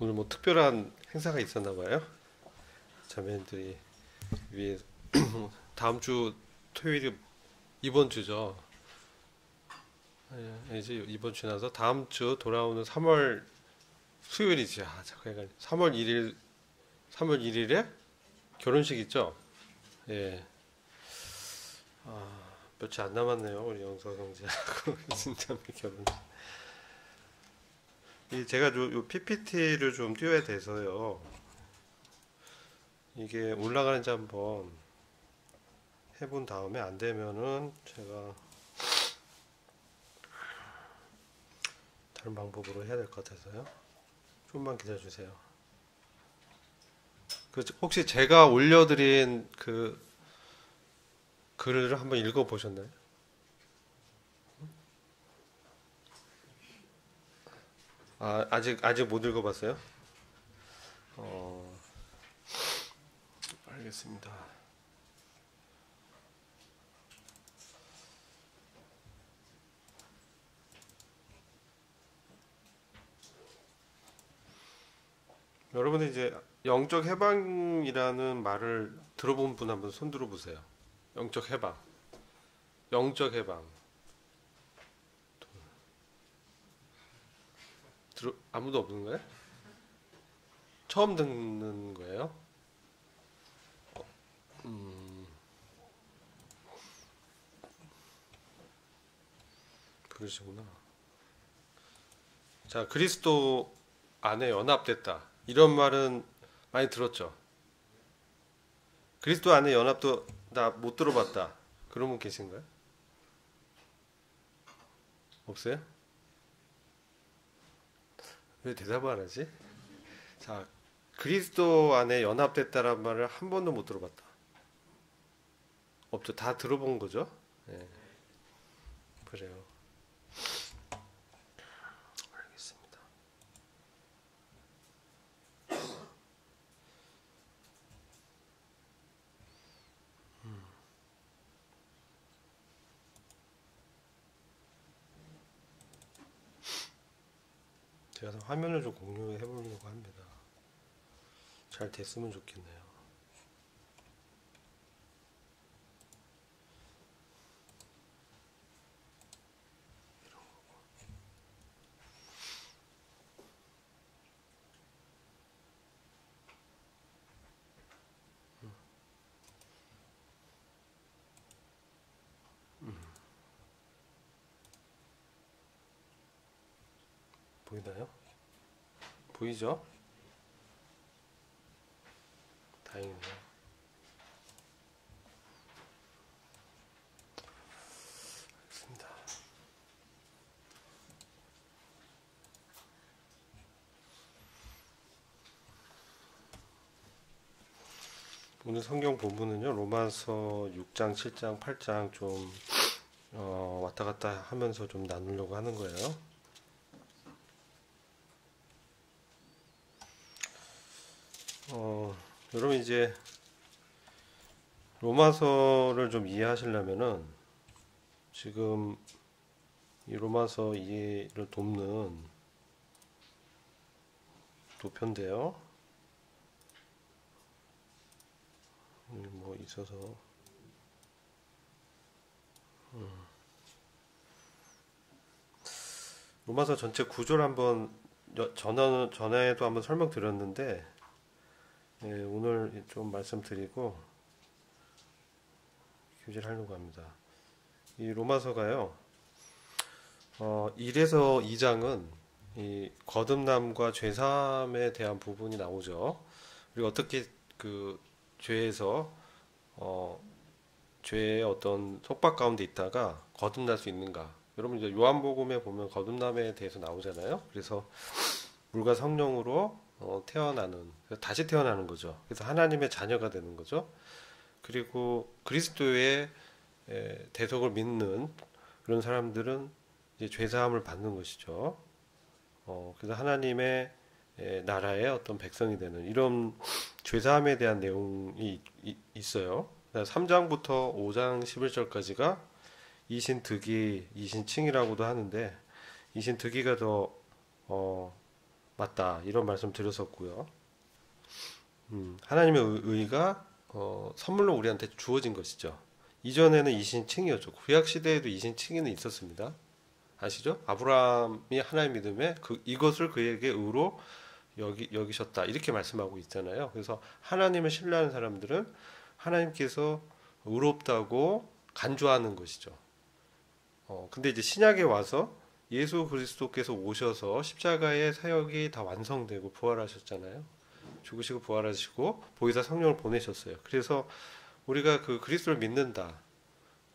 오늘 뭐 특별한 행사가 있었나 봐요. 자매님들이 위에 다음 주 토요일이 이번 주죠. 예, 이제 이번 주 지나서 다음 주 돌아오는 3월 수요일이지. 잠깐 헷갈려. 3월 1일 3월 1일에 결혼식 있죠. 예. 며칠 안 남았네요. 우리 영서 형제하고 진짜 결혼식. 제가 요 PPT를 좀 띄워야 돼서요. 이게 올라가는지 한번 해본 다음에 안 되면은 제가 다른 방법으로 해야 될 것 같아서요. 좀만 기다려 주세요. 혹시 제가 올려드린 그 글을 한번 읽어 보셨나요? 아직 못 읽어봤어요? 어, 알겠습니다. 여러분들 이제 영적 해방이라는 말을 들어본 분 한번 손 들어 보세요. 영적 해방, 영적 해방. 아무도 없는 거예요? 처음 듣는 거예요? 그러시구나. 자, 그리스도 안에 연합됐다. 이런 말은 많이 들었죠. 그리스도 안에 연합도 나 못 들어봤다. 그런 분 계신가요? 없어요? 왜 대답을 안 하지? 자, 그리스도 안에 연합됐다란 말을 한 번도 못 들어봤다. 없죠. 다 들어본 거죠. 네, 그래요. 알겠습니다. 제가 화면을 좀 공유해 보려고 합니다. 잘 됐으면 좋겠네요. 보이나요? 보이죠? 다행이네요. 알겠습니다. 오늘 성경 본문은요, 로마서 6장, 7장, 8장 좀 왔다 갔다 하면서 좀 나누려고 하는 거예요. 여러분 이제 로마서를 좀 이해하시려면은 지금 이 로마서 이해를 돕는 도표인데요. 뭐 있어서 로마서 전체 구조를 한번 전에도 한번 설명드렸는데 오늘 좀 말씀드리고 교제를 하려고 합니다. 이 로마서가요. 1에서 2장은 이 거듭남과 죄사함에 대한 부분이 나오죠. 그리고 어떻게 그 죄에서 죄의 어떤 속박 가운데 있다가 거듭날 수 있는가. 여러분 이제 요한복음에 보면 거듭남에 대해서 나오잖아요. 그래서 물과 성령으로 태어나는, 다시 태어나는 거죠. 그래서 하나님의 자녀가 되는 거죠. 그리고 그리스도의 대속을 믿는 그런 사람들은 이제 죄사함을 받는 것이죠. 그래서 하나님의 나라의 어떤 백성이 되는 이런 죄사함에 대한 내용이 있어요. 3장부터 5장 11절까지가 이신득이, 이신칭이라고도 하는데 이신득이가 더 맞다 이런 말씀 드렸었고요. 하나님의 의가 선물로 우리한테 주어진 것이죠. 이전에는 이신칭이었죠. 구약 시대에도 이신칭의는 있었습니다. 아시죠? 아브라함이 하나님 믿음에 이것을 그에게 의로 여기셨다 이렇게 말씀하고 있잖아요. 그래서 하나님을 신뢰하는 사람들은 하나님께서 의롭다고 간주하는 것이죠. 근데 이제 신약에 와서 예수 그리스도께서 오셔서 십자가의 사역이 다 완성되고 부활하셨잖아요. 죽으시고 부활하시고 보혜사 성령을 보내셨어요. 그래서 우리가 그 그리스도를 믿는다.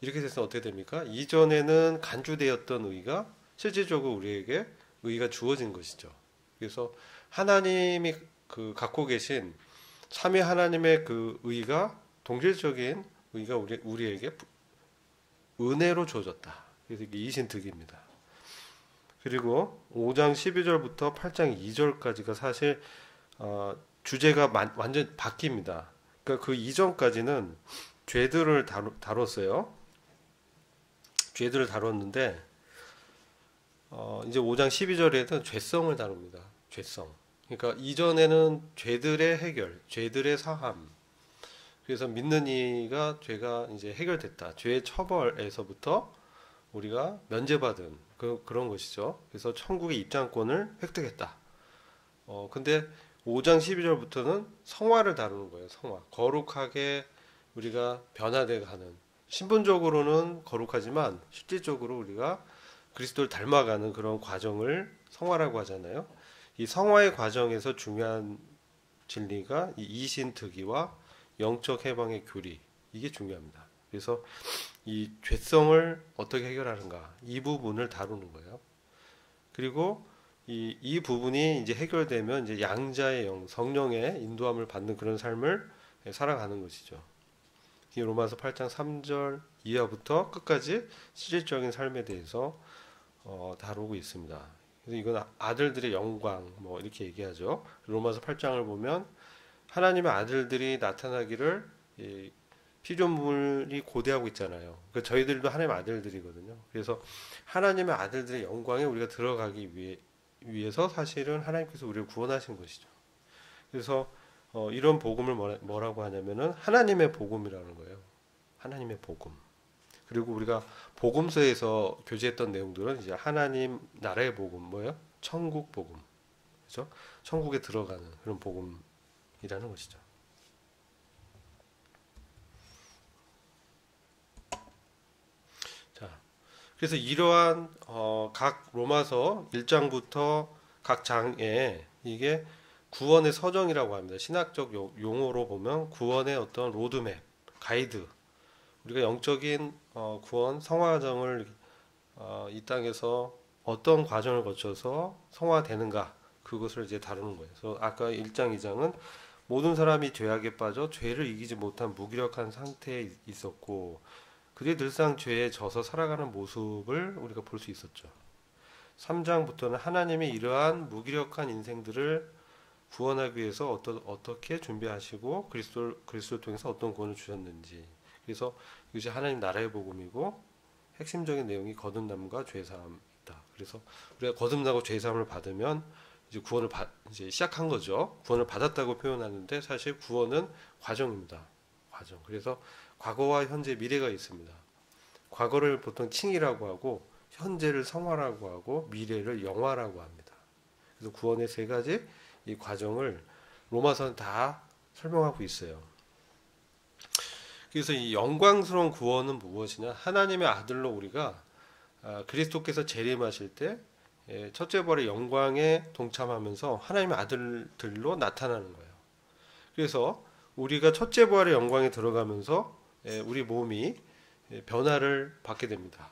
이렇게 돼서 어떻게 됩니까? 이전에는 간주되었던 의가 실질적으로 우리에게 의가 주어진 것이죠. 그래서 하나님이 갖고 계신 삼위 하나님의 그 의가 동질적인 의가 우리에게 은혜로 주어졌다. 그래서 이게 이신득입니다. 그리고 5장 12절부터 8장 2절까지가 사실 주제가 완전 바뀝니다. 그러니까 그 이전까지는 죄들을 다뤘어요. 죄들을 다뤘는데 이제 5장 12절에는 죄성을 다룹니다. 죄성. 그러니까 이전에는 죄들의 해결, 죄들의 사함. 그래서 믿는 이가 죄가 이제 해결됐다. 죄의 처벌에서부터 우리가 면제받은 그런 것이죠. 그래서 천국의 입장권을 획득했다. 근데 5장 12절부터는 성화를 다루는 거예요. 성화. 거룩하게 우리가 변화되어 가는. 신분적으로는 거룩하지만 실질적으로 우리가 그리스도를 닮아가는 그런 과정을 성화라고 하잖아요. 이 성화의 과정에서 중요한 진리가 이 이신특위와 영적 해방의 교리. 이게 중요합니다. 그래서 이 죄성을 어떻게 해결하는가 이 부분을 다루는 거예요. 그리고 이 부분이 이제 해결되면 이제 양자의 영, 성령의 인도함을 받는 그런 삶을 살아가는 것이죠. 이 로마서 8장 3절 이하부터 끝까지 실질적인 삶에 대해서 다루고 있습니다. 그래서 이건 아들들의 영광 뭐 이렇게 얘기하죠. 로마서 8장을 보면 하나님의 아들들이 나타나기를 피조물이 고대하고 있잖아요. 그러니까 저희들도 하나님의 아들들이거든요. 그래서 하나님의 아들들의 영광에 우리가 들어가기 위해서 사실은 하나님께서 우리를 구원하신 것이죠. 그래서 이런 복음을 뭐라고 하냐면은 하나님의 복음이라는 거예요. 하나님의 복음. 그리고 우리가 복음서에서 교제했던 내용들은 이제 하나님 나라의 복음 뭐예요? 천국 복음. 그렇죠? 천국에 들어가는 그런 복음이라는 것이죠. 자, 그래서 이러한 각 로마서 1장부터 각 장에 이게 구원의 서정이라고 합니다. 신학적 용어로 보면 구원의 어떤 로드맵, 가이드. 우리가 영적인 구원, 성화 과정을 이 땅에서 어떤 과정을 거쳐서 성화되는가 그것을 이제 다루는 거예요. 그래서 아까 1장, 2장은 모든 사람이 죄악에 빠져 죄를 이기지 못한 무기력한 상태에 있었고 그들이 늘상 죄에 져서 살아가는 모습을 우리가 볼 수 있었죠. 3장부터는 하나님이 이러한 무기력한 인생들을 구원하기 위해서 어떻게 준비하시고 그리스도를 통해서 어떤 구원을 주셨는지. 그래서 이것이 하나님 나라의 복음이고 핵심적인 내용이 거듭남과 죄사함이다. 그래서 우리가 거듭나고 죄사함을 받으면 이제 구원을 이제 시작한 거죠. 구원을 받았다고 표현하는데 사실 구원은 과정입니다. 과정. 그래서 과거와 현재, 미래가 있습니다. 과거를 보통 칭이라고 하고 현재를 성화라고 하고 미래를 영화라고 합니다. 그래서 구원의 세 가지 이 과정을 로마서는 다 설명하고 있어요. 그래서 이 영광스러운 구원은 무엇이냐? 하나님의 아들로 우리가 그리스도께서 재림하실 때 첫째 부활의 영광에 동참하면서 하나님의 아들들로 나타나는 거예요. 그래서 우리가 첫째 부활의 영광에 들어가면서 우리 몸이 변화를 받게 됩니다.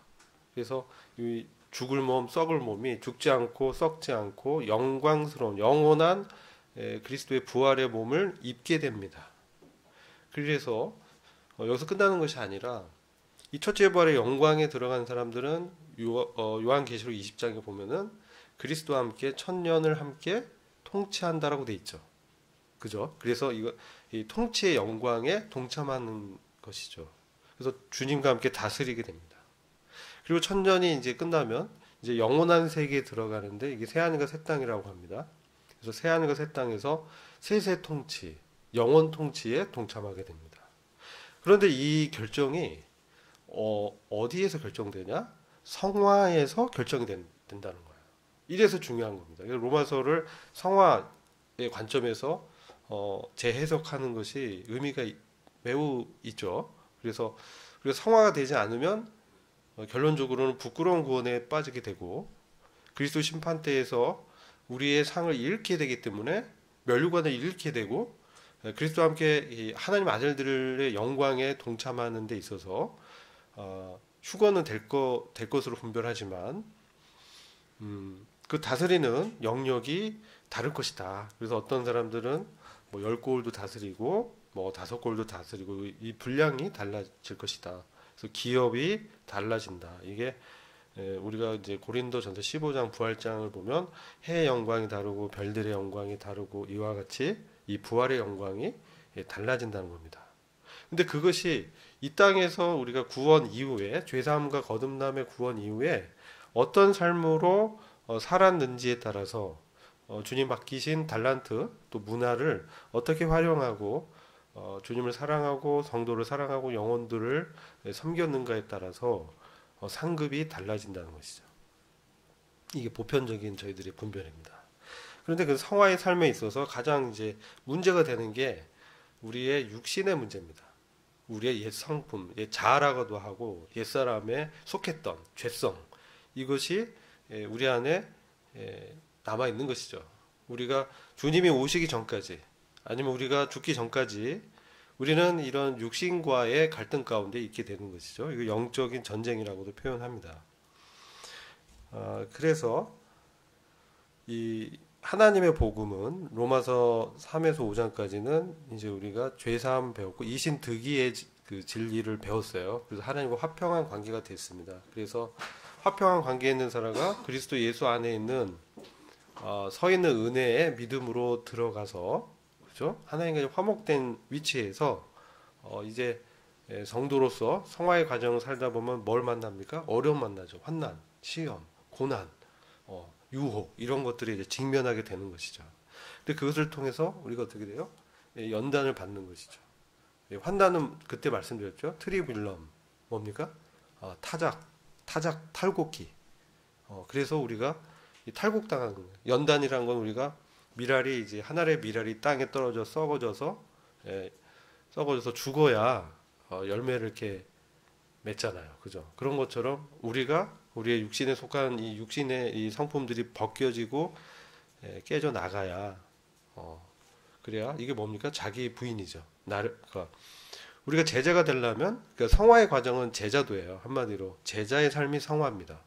그래서 이 죽을 몸, 썩을 몸이 죽지 않고 썩지 않고 영광스러운 영원한 그리스도의 부활의 몸을 입게 됩니다. 그래서 여기서 끝나는 것이 아니라 이 첫째 부활의 영광에 들어간 사람들은 요한계시록 20장에 보면은 그리스도와 함께 천년을 함께 통치한다라고 돼 있죠. 그죠? 그래서 이 통치의 영광에 동참하는 것이죠. 그래서 주님과 함께 다스리게 됩니다. 그리고 천년이 이제 끝나면 이제 영원한 세계에 들어가는데 이게 새 하늘과 새 땅이라고 합니다. 그래서 새 하늘과 새 땅에서 세세 통치, 영원 통치에 동참하게 됩니다. 그런데 이 결정이 어디에서 결정되냐? 성화에서 결정이 된다는 거예요. 이래서 중요한 겁니다. 로마서를 성화의 관점에서 재해석하는 것이 의미가 매우 있죠. 그래서 성화가 되지 않으면 결론적으로는 부끄러운 구원에 빠지게 되고 그리스도 심판대에서 우리의 상을 잃게 되기 때문에 멸류관을 잃게 되고 그리스도와 함께 이 하나님 아들들의 영광에 동참하는 데 있어서 휴거는 될 것으로 분별하지만 그 다스리는 영역이 다를 것이다. 그래서 어떤 사람들은 뭐 10골도 다스리고 뭐 5골도 다스리고 이 분량이 달라질 것이다. 그래서 기업이 달라진다. 이게 우리가 이제 고린도전서 15장 부활장을 보면 해의 영광이 다르고 별들의 영광이 다르고 이와 같이 이 부활의 영광이 달라진다는 겁니다. 근데 그것이 이 땅에서 우리가 구원 이후에 죄사함과 거듭남의 구원 이후에 어떤 삶으로 살았는지에 따라서 주님 맡기신 달란트 또 문화를 어떻게 활용하고 주님을 사랑하고 성도를 사랑하고 영혼들을 섬겼는가에 따라서 상급이 달라진다는 것이죠. 이게 보편적인 저희들의 분별입니다. 그런데 그 성화의 삶에 있어서 가장 이제 문제가 되는 게 우리의 육신의 문제입니다. 우리의 옛 성품, 옛 자아라고도 하고 옛사람에 속했던 죄성, 이것이 우리 안에 남아 있는 것이죠. 우리가 주님이 오시기 전까지 아니면 우리가 죽기 전까지 우리는 이런 육신과의 갈등 가운데 있게 되는 것이죠. 이거 영적인 전쟁이라고도 표현합니다. 그래서 이 하나님의 복음은 로마서 3에서 5장까지는 이제 우리가 죄사함 배웠고 이신득의의 그 진리를 배웠어요. 그래서 하나님과 화평한 관계가 됐습니다. 그래서 화평한 관계에 있는 사람과 그리스도 예수 안에 있는 서 있는 은혜의 믿음으로 들어가서 그죠? 하나님과 화목된 위치에서 이제 성도로서 성화의 과정을 살다 보면 뭘 만납니까? 어려움 만나죠. 환난, 시험, 고난, 유혹 이런 것들이 이제 직면하게 되는 것이죠. 근데 그것을 통해서 우리가 어떻게 돼요? 연단을 받는 것이죠. 환난은 그때 말씀드렸죠. 트리빌럼 뭡니까? 타작, 탈곡기. 그래서 우리가 탈곡당하는 거예요. 연단이란 건 우리가 미랄이 이제 하늘의 미랄이 땅에 떨어져 썩어져서 죽어야 열매를 이렇게 맺잖아요. 그죠? 그런 것처럼 우리가 우리의 육신에 속한 이 육신의 이 성품들이 벗겨지고 깨져 나가야 그래야 이게 뭡니까? 자기 부인이죠. 그러니까 우리가 제자가 되려면 그러니까 성화의 과정은 제자도예요. 한마디로 제자의 삶이 성화입니다.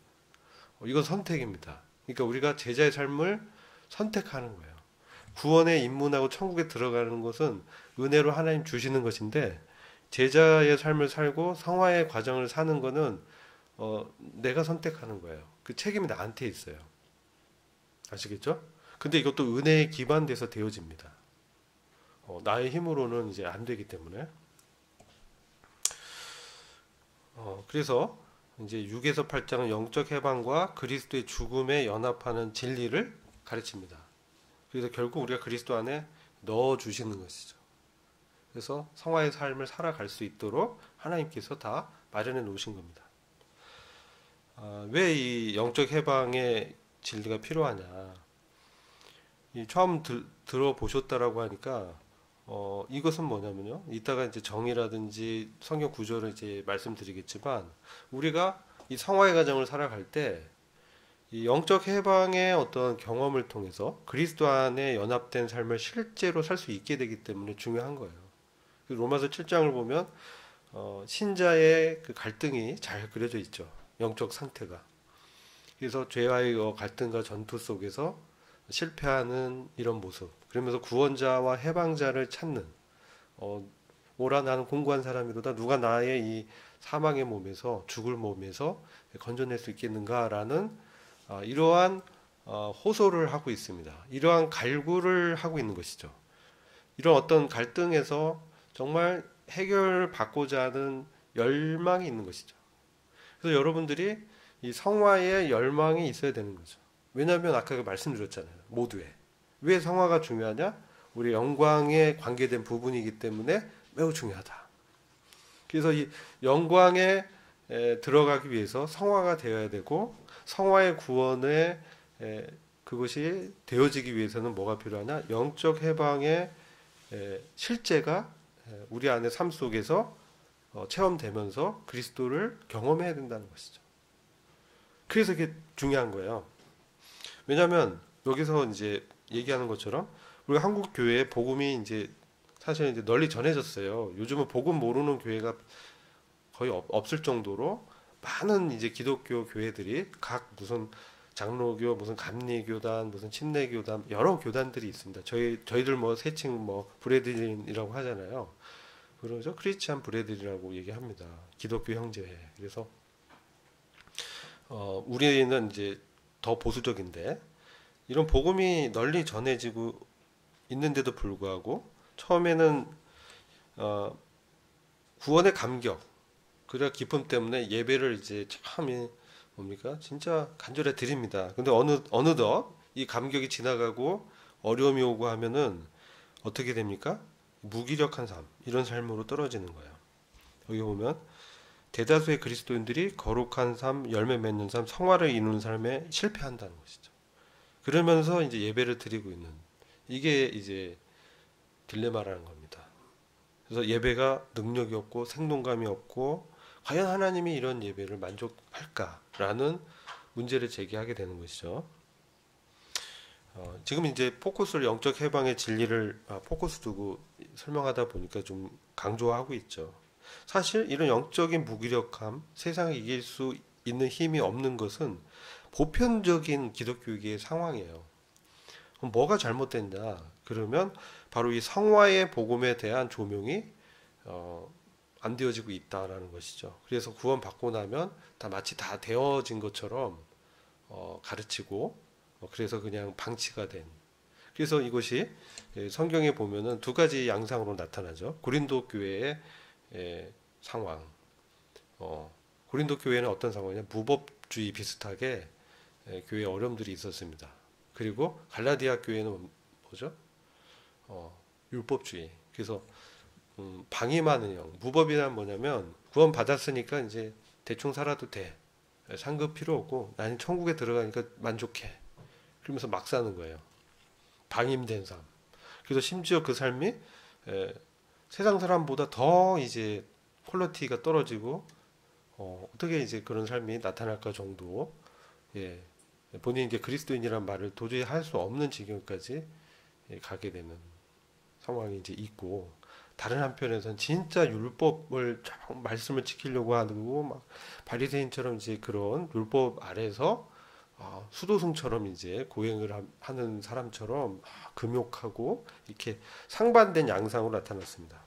이건 선택입니다. 그러니까 우리가 제자의 삶을 선택하는 거예요. 구원에 입문하고 천국에 들어가는 것은 은혜로 하나님 주시는 것인데 제자의 삶을 살고 성화의 과정을 사는 것은 내가 선택하는 거예요. 그 책임이 나한테 있어요. 아시겠죠? 근데 이것도 은혜에 기반돼서 되어집니다. 나의 힘으로는 이제 안 되기 때문에. 그래서 이제 6에서 8장은 영적 해방과 그리스도의 죽음에 연합하는 진리를 가르칩니다. 그래서 결국 우리가 그리스도 안에 넣어 주시는 것이죠. 그래서 성화의 삶을 살아갈 수 있도록 하나님께서 다 마련해 놓으신 겁니다. 왜 이 영적 해방의 진리가 필요하냐? 처음 들어보셨다라고 하니까 이것은 뭐냐면요. 이따가 이제 정의라든지 성경 구조를 이제 말씀드리겠지만 우리가 이 성화의 과정을 살아갈 때 이 영적 해방의 어떤 경험을 통해서 그리스도 안에 연합된 삶을 실제로 살 수 있게 되기 때문에 중요한 거예요. 로마서 7장을 보면 신자의 그 갈등이 잘 그려져 있죠. 영적 상태가. 그래서 죄와의 갈등과 전투 속에서 실패하는 이런 모습. 그러면서 구원자와 해방자를 찾는 오라 나는 공고한 사람이로다 누가 나의 이 사망의 몸에서 죽을 몸에서 건져낼 수 있겠는가라는 이러한 호소를 하고 있습니다. 이러한 갈구를 하고 있는 것이죠. 이런 어떤 갈등에서 정말 해결받고자 하는 열망이 있는 것이죠. 그래서 여러분들이 이 성화의 열망이 있어야 되는 거죠. 왜냐하면 아까 말씀드렸잖아요. 모두에 왜 성화가 중요하냐? 우리 영광에 관계된 부분이기 때문에 매우 중요하다. 그래서 이 영광에 들어가기 위해서 성화가 되어야 되고, 성화의 구원에 그것이 되어지기 위해서는 뭐가 필요하냐? 영적 해방의 실제가 우리 안의 삶 속에서 체험되면서 그리스도를 경험해야 된다는 것이죠. 그래서 이게 중요한 거예요. 왜냐하면 여기서 이제 얘기하는 것처럼 우리가 한국 교회에 복음이 이제 사실 이제 널리 전해졌어요. 요즘은 복음 모르는 교회가 거의 없을 정도로 많은 이제 기독교 교회들이 각 무슨 장로교, 무슨 감리교단, 무슨 침례교단 여러 교단들이 있습니다. 저희들 뭐 세칭 뭐 브레드린이라고 하잖아요. 그러죠. 크리스찬 브레드린이라고 얘기합니다. 기독교 형제회. 그래서 우리는 이제 더 보수적인데 이런 복음이 널리 전해지고 있는데도 불구하고 처음에는 구원의 감격, 그리고 기쁨 때문에 예배를 이제 참 뭡니까? 진짜 간절히 드립니다. 근데 어느덧 이 감격이 지나가고 어려움이 오고 하면은 어떻게 됩니까? 무기력한 삶, 이런 삶으로 떨어지는 거예요. 여기 보면 대다수의 그리스도인들이 거룩한 삶, 열매 맺는 삶, 성화를 이루는 삶에 실패한다는 것이죠. 그러면서 이제 예배를 드리고 있는, 이게 이제 딜레마라는 겁니다. 그래서 예배가 능력이 없고 생동감이 없고 과연 하나님이 이런 예배를 만족할까라는 문제를 제기하게 되는 것이죠. 지금 이제 포커스를 영적 해방의 진리를 포커스 두고 설명하다 보니까 좀 강조하고 있죠. 사실 이런 영적인 무기력함, 세상을 이길 수 있는 힘이 없는 것은 보편적인 기독교계의 상황이에요. 그럼 뭐가 잘못된다? 그러면 바로 이 성화의 복음에 대한 조명이 안 되어지고 있다라는 것이죠. 그래서 구원 받고 나면 다 마치 다 되어진 것처럼 가르치고 그래서 그냥 방치가 된. 그래서 이것이 성경에 보면은 두 가지 양상으로 나타나죠. 고린도 교회의 상황. 고린도 교회는 어떤 상황이냐? 무법주의 비슷하게 교회에 어려움들이 있었습니다. 그리고 갈라디아 교회는 뭐죠? 율법주의. 그래서 방임하는 형. 무법이란 뭐냐면 구원 받았으니까 이제 대충 살아도 돼. 상급 필요 없고 나는 천국에 들어가니까 만족해. 그러면서 막 사는 거예요. 방임된 삶. 그래서 심지어 그 삶이 세상 사람보다 더 이제 퀄리티가 떨어지고 어떻게 이제 그런 삶이 나타날까 정도, 예, 본인이 이제 그리스도인이란 말을 도저히 할 수 없는 지경까지 가게 되는 상황이 이제 있고, 다른 한편에서는 진짜 율법을 말씀을 지키려고 하고 막 바리새인처럼 이제 그런 율법 아래서 수도승처럼 이제 고행을 하는 사람처럼 금욕하고 이렇게 상반된 양상으로 나타났습니다.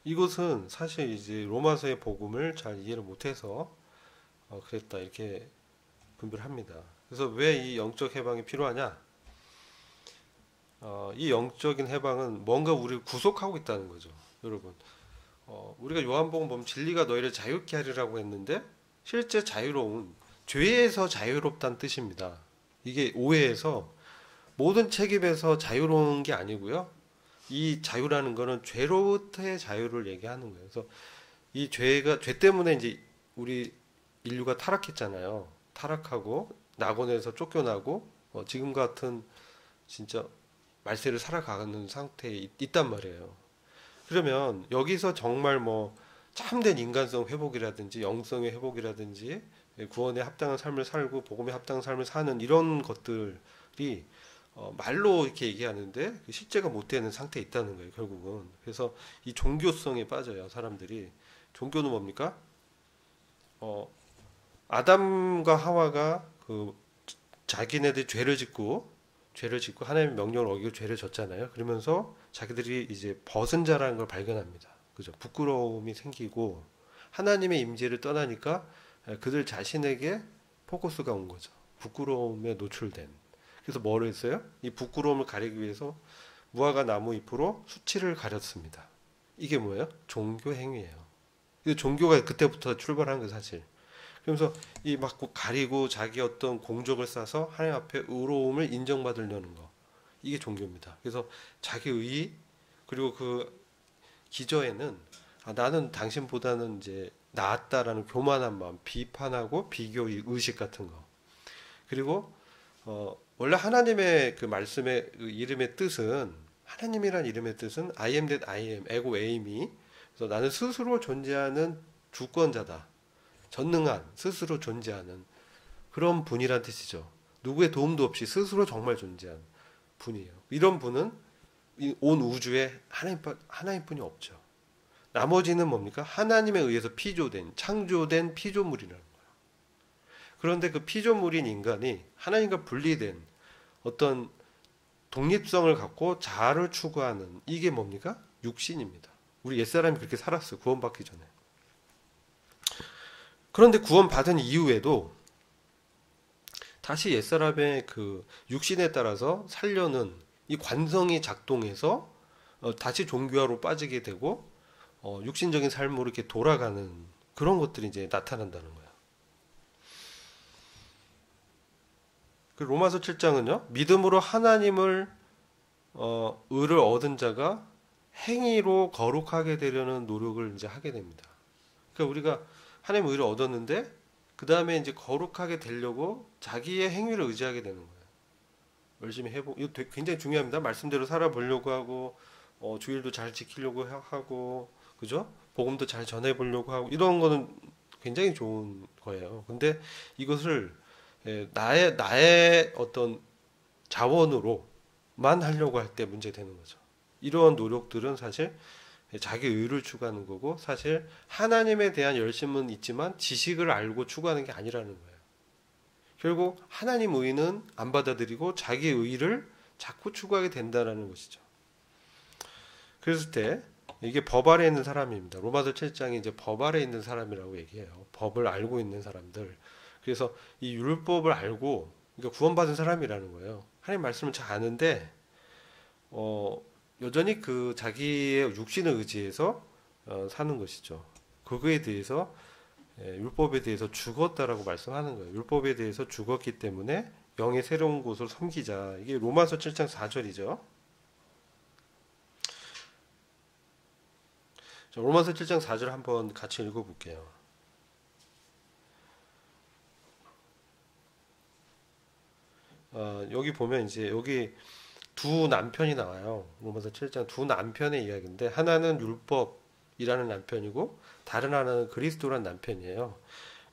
이것은 사실 이제 로마서의 복음을 잘 이해를 못해서 그랬다 이렇게 분별합니다. 그래서 왜 이 영적 해방이 필요하냐? 이 영적인 해방은 뭔가 우리를 구속하고 있다는 거죠, 여러분. 우리가 요한복음 보면 진리가 너희를 자유케 하리라고 했는데 실제 자유로운 죄에서 자유롭다는 뜻입니다. 이게 오해에서 모든 책임에서 자유로운 게 아니고요. 이 자유라는 거는 죄로부터의 자유를 얘기하는 거예요. 그래서 이 죄 때문에 이제 우리 인류가 타락했잖아요. 타락하고 낙원에서 쫓겨나고 지금 같은 진짜 말세를 살아가는 상태에 있단 말이에요. 그러면 여기서 정말 뭐 참된 인간성 회복이라든지 영성의 회복이라든지 구원에 합당한 삶을 살고 복음에 합당한 삶을 사는 이런 것들이 말로 이렇게 얘기하는데 실제가 못 되는 상태에 있다는 거예요, 결국은. 그래서 이 종교성에 빠져요, 사람들이. 종교는 뭡니까? 아담과 하와가 그 자기네들이 죄를 짓고 하나님의 명령을 어기고 죄를 졌잖아요. 그러면서 자기들이 이제 벗은 자라는 걸 발견합니다. 그죠? 부끄러움이 생기고 하나님의 임재를 떠나니까 그들 자신에게 포커스가 온 거죠. 부끄러움에 노출된. 그래서 뭘 했어요? 이 부끄러움을 가리기 위해서 무화과 나무 잎으로 수치를 가렸습니다. 이게 뭐예요? 종교 행위예요. 종교가 그때부터 출발한 거 사실. 그러면서 이 막 가리고 자기 어떤 공적을 쌓아서 하나님 앞에 의로움을 인정받으려는 거. 이게 종교입니다. 그래서 자기 의 그리고 그 기저에는 나는 당신보다는 이제 낫다라는 교만한 마음, 비판하고 비교 의식 같은 거. 그리고 원래 하나님의 그 말씀의 그 이름의 뜻은 하나님이란 이름의 뜻은 I am that I am, 에고 에이미. 그래서 나는 스스로 존재하는 주권자다. 전능한 스스로 존재하는 그런 분이란 뜻이죠. 누구의 도움도 없이 스스로 정말 존재한 분이에요. 이런 분은 온 우주에 하나님뿐이 없죠. 나머지는 뭡니까? 하나님에 의해서 피조된 창조된 피조물이라는 거예요. 그런데 그 피조물인 인간이 하나님과 분리된 어떤 독립성을 갖고 자아를 추구하는 이게 뭡니까? 육신입니다. 우리 옛사람이 그렇게 살았어요. 구원받기 전에. 그런데 구원받은 이후에도 다시 옛사람의 그 육신에 따라서 살려는 이 관성이 작동해서 다시 종교화로 빠지게 되고 육신적인 삶으로 이렇게 돌아가는 그런 것들이 이제 나타난다는 거예요. 그 로마서 7장은요, 믿음으로 하나님을 의를 얻은 자가 행위로 거룩하게 되려는 노력을 이제 하게 됩니다. 그러니까 우리가 하나님의 의를 얻었는데 그 다음에 이제 거룩하게 되려고 자기의 행위를 의지하게 되는 거예요. 열심히 해보고 이거 굉장히 중요합니다. 말씀대로 살아보려고 하고 주일도 잘 지키려고 하고 그죠? 복음도 잘 전해보려고 하고 이런 거는 굉장히 좋은 거예요. 근데 이것을 나의 어떤 자원으로만 하려고 할 때 문제되는 거죠. 이러한 노력들은 사실 자기 의를 추구하는 거고 사실 하나님에 대한 열심은 있지만 지식을 알고 추구하는 게 아니라는 거예요. 결국 하나님 의는 안 받아들이고 자기 의를 자꾸 추구하게 된다는 것이죠. 그랬을 때 이게 법 아래 있는 사람입니다. 로마서 7장이 이제 법 아래 있는 사람이라고 얘기해요. 법을 알고 있는 사람들. 그래서 이 율법을 알고 그러니까 구원받은 사람이라는 거예요. 하나님 말씀을 잘 아는데 여전히 그 자기의 육신을 의지해서 사는 것이죠. 그거에 대해서 율법에 대해서 죽었다라고 말씀하는 거예요. 율법에 대해서 죽었기 때문에 영의 새로운 곳을 섬기자. 이게 로마서 7장 4절이죠. 로마서 7장 4절 한번 같이 읽어볼게요. 여기 보면 이제 여기 두 남편이 나와요. 로마서 7장 두 남편의 이야기인데 하나는 율법이라는 남편이고 다른 하나는 그리스도라는 남편이에요.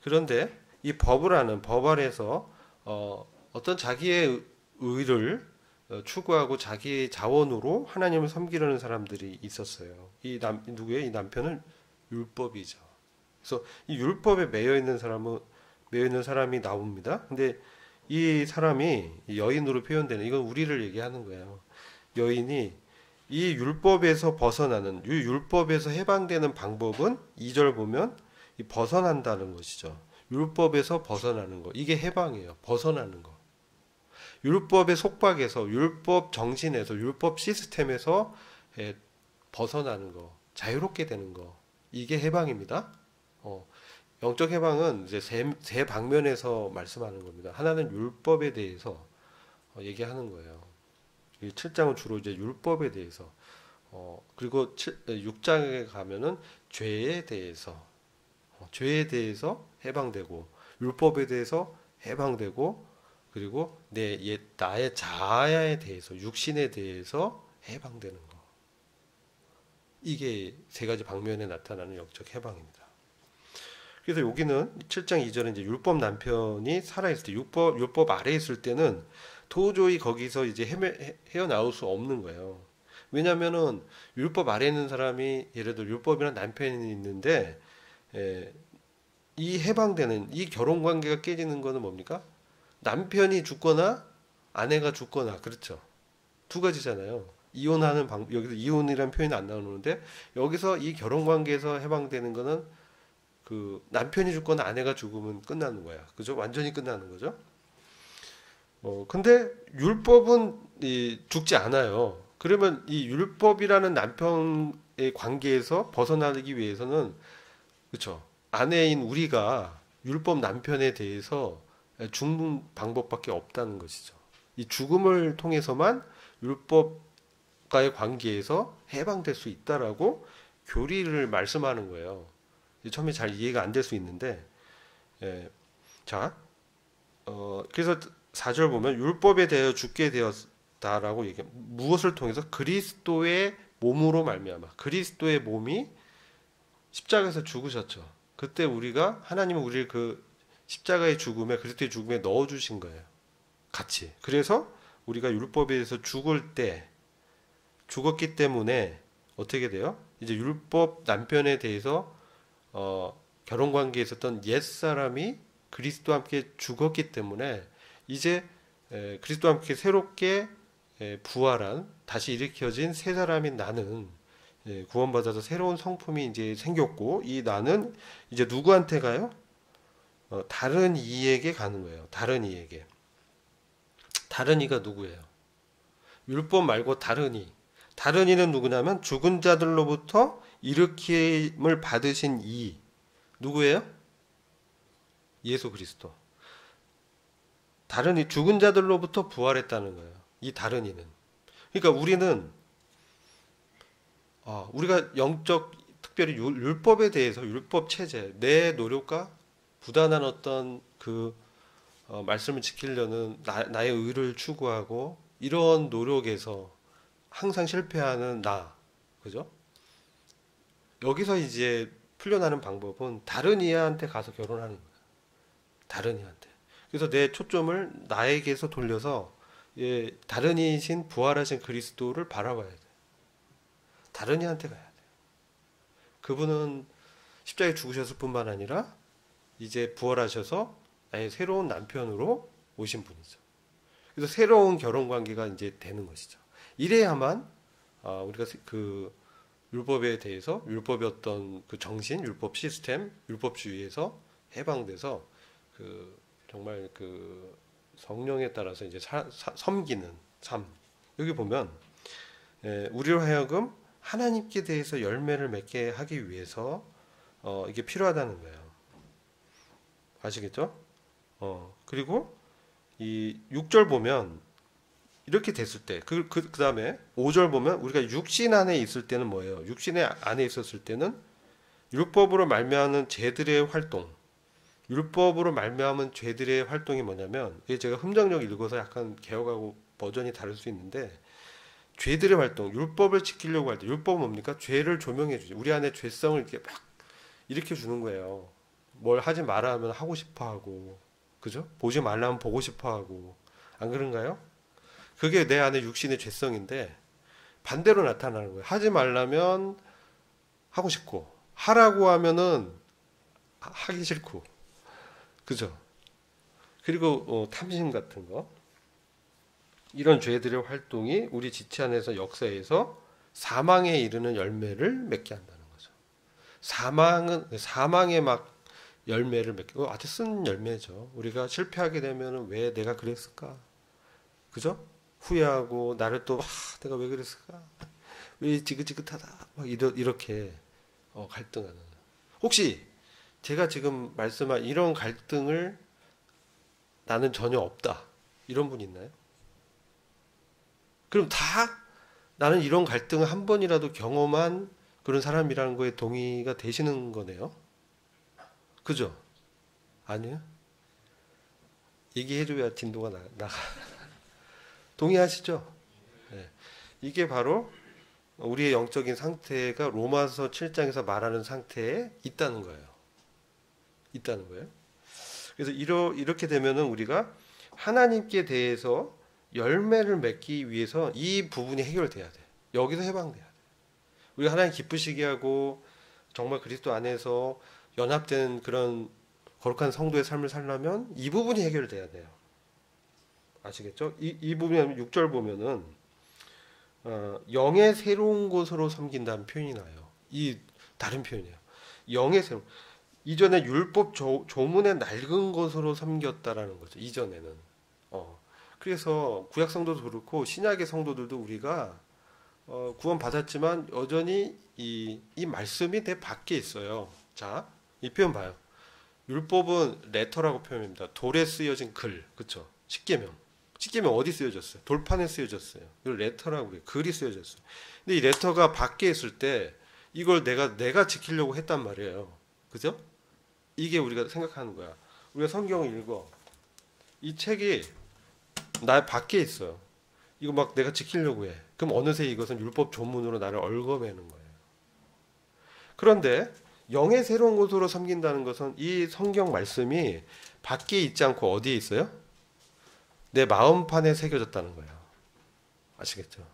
그런데 이 법을 아는 법 아래서 어떤 자기의 의를 추구하고 자기의 자원으로 하나님을 섬기려는 사람들이 있었어요. 누구예요? 이 남편은 율법이죠. 그래서 이 율법에 매여 있는 사람이 나옵니다. 근데 이 사람이 여인으로 표현되는 이건 우리를 얘기하는 거예요. 여인이 이 율법에서 벗어나는 이 율법에서 해방되는 방법은 2절 보면 이 벗어난다는 것이죠. 율법에서 벗어나는 거. 이게 해방이에요. 벗어나는 거. 율법의 속박에서 율법 정신에서 율법 시스템에서 벗어나는 거. 자유롭게 되는 거. 이게 해방입니다. 영적 해방은 이제 세 방면에서 말씀하는 겁니다. 하나는 율법에 대해서 얘기하는 거예요. 7장은 주로 이제 율법에 대해서 그리고 6장에 가면은 죄에 대해서 해방되고 율법에 대해서 해방되고 그리고 나의 자아에 대해서 육신에 대해서 해방되는 거. 이게 세 가지 방면에 나타나는 영적 해방입니다. 그래서 여기는 7장 2절에 이제 율법 남편이 살아있을 때, 율법 아래에 있을 때는 도저히 거기서 이제 헤어나올 수 없는 거예요. 왜냐면은 율법 아래에 있는 사람이 예를 들어 율법이란 남편이 있는데, 이 해방되는, 이 결혼 관계가 깨지는 거는 뭡니까? 남편이 죽거나 아내가 죽거나, 그렇죠. 두 가지잖아요. 이혼하는 여기서 이혼이라는 표현이 안 나오는데, 여기서 이 결혼 관계에서 해방되는 거는 그 남편이 죽거나 아내가 죽으면 끝나는 거야. 그죠? 완전히 끝나는 거죠. 근데 율법은 죽지 않아요. 그러면 이 율법이라는 남편의 관계에서 벗어나기 위해서는 그렇죠. 아내인 우리가 율법 남편에 대해서 죽는 방법밖에 없다는 것이죠. 이 죽음을 통해서만 율법과의 관계에서 해방될 수 있다라고 교리를 말씀하는 거예요. 처음에 잘 이해가 안 될 수 있는데, 예, 자, 그래서 4절 보면 율법에 대하여 죽게 되었다라고 얘기해. 무엇을 통해서? 그리스도의 몸으로 말미암아. 그리스도의 몸이 십자가에서 죽으셨죠. 그때 우리가 하나님은 우리를 그 십자가의 죽음에 그리스도의 죽음에 넣어 주신 거예요. 같이. 그래서 우리가 율법에 대해서 죽을 때 죽었기 때문에 어떻게 돼요? 이제 율법 남편에 대해서 결혼 관계에 있었던 옛 사람이 그리스도와 함께 죽었기 때문에 이제 그리스도와 함께 새롭게 부활한 다시 일으켜진 새 사람인 나는 구원받아서 새로운 성품이 이제 생겼고 이 나는 이제 누구한테 가요? 다른 이에게 가는 거예요. 다른 이에게. 다른 이가 누구예요? 율법 말고 다른 이. 다른 이는 누구냐면 죽은 자들로부터 일으킴을 받으신 이. 누구예요? 예수 그리스도. 다른 이, 죽은 자들로부터 부활했다는 거예요. 이 다른 이는. 그러니까 우리가 영적, 특별히 율법에 대해서 율법 체제, 내 노력과 부단한 어떤 말씀을 지키려는 나의 의를 추구하고 이런 노력에서 항상 실패하는 나, 그죠? 여기서 이제 풀려나는 방법은 다른 이한테 가서 결혼하는 거예요. 다른 이한테. 그래서 내 초점을 나에게서 돌려서 다른 이신 부활하신 그리스도를 바라봐야 돼. 다른 이한테 가야 돼. 그분은 십자가에 죽으셨을 뿐만 아니라 이제 부활하셔서 나의 새로운 남편으로 오신 분이죠. 그래서 새로운 결혼 관계가 이제 되는 것이죠. 이래야만 우리가 그 율법에 대해서 율법의 어떤 그 정신, 율법 시스템, 율법주의에서 해방돼서 정말 그 성령에 따라서 이제 섬기는 삶. 여기 보면 우리로 하여금 하나님께 대해서 열매를 맺게 하기 위해서 이게 필요하다는 거예요. 아시겠죠? 그리고 이 6절 보면 이렇게 됐을 때 그 다음에 5절 보면 우리가 육신 안에 있을 때는 뭐예요? 육신 안에 있었을 때는 율법으로 말미암은 죄들의 활동. 율법으로 말미암은 죄들의 활동이 뭐냐면 이게 제가 흠정력 읽어서 약간 개혁하고 버전이 다를 수 있는데 죄들의 활동, 율법을 지키려고 할 때 율법은 뭡니까? 죄를 조명해 주죠. 우리 안에 죄성을 이렇게 막 일으켜 주는 거예요. 뭘 하지 마라 하면 하고 싶어 하고, 그죠? 보지 말라 하면 보고 싶어 하고, 안 그런가요? 그게 내 안에 육신의 죄성인데 반대로 나타나는 거예요. 하지 말라면 하고 싶고, 하라고 하면은 하기 싫고, 그죠? 그리고 탐심 같은 거. 이런 죄들의 활동이 우리 지체 안에서 역사에서 사망에 이르는 열매를 맺게 한다는 거죠. 사망에 막 열매를 맺게. 아주 쓴 열매죠. 우리가 실패하게 되면 왜 내가 그랬을까? 그죠? 후회하고 나를 또 내가 왜 그랬을까? 왜 지긋지긋하다? 막 이렇게 갈등하는. 혹시 제가 지금 말씀한 이런 갈등을 나는 전혀 없다. 이런 분 있나요? 그럼 다 나는 이런 갈등을 한 번이라도 경험한 그런 사람이라는 거에 동의가 되시는 거네요. 그죠? 아니요? 얘기해줘야 진도가 나가. 동의하시죠? 네. 이게 바로 우리의 영적인 상태가 로마서 7장에서 말하는 상태에 있다는 거예요. 있다는 거예요. 그래서 이렇게 되면은 우리가 하나님께 대해서 열매를 맺기 위해서 이 부분이 해결돼야 돼. 여기서 해방돼야 돼. 우리가 하나님 기쁘시게 하고 정말 그리스도 안에서 연합된 그런 거룩한 성도의 삶을 살려면 이 부분이 해결돼야 돼요. 아시겠죠? 이 부분이 6절 보면은 영의 새로운 곳으로 섬긴다는 표현이 나요. 이 다른 표현이에요. 영의 새로운. 이전에 율법 조문의 낡은 것으로 섬겼다라는 거죠. 이전에는. 그래서 구약 성도도 그렇고 신약의 성도들도 우리가 구원 받았지만 여전히 이 말씀이 내 밖에 있어요. 자, 이 표현 봐요. 율법은 레터라고 표현합니다. 돌에 쓰여진 글, 그렇죠? 십계명. 십계명 어디 쓰여졌어요? 돌판에 쓰여졌어요. 이걸 레터라고 해요. 글이 쓰여졌어요. 근데 이 레터가 밖에 있을 때 이걸 내가 지키려고 했단 말이에요. 그죠? 이게 우리가 생각하는 거야. 우리가 성경을 읽어. 이 책이 나 밖에 있어요. 이거 막 내가 지키려고 해. 그럼 어느새 이것은 율법 조문으로 나를 얽어매는 거예요. 그런데 영의 새로운 곳으로 섬긴다는 것은 이 성경 말씀이 밖에 있지 않고 어디에 있어요? 내 마음판에 새겨졌다는 거예요. 아시겠죠?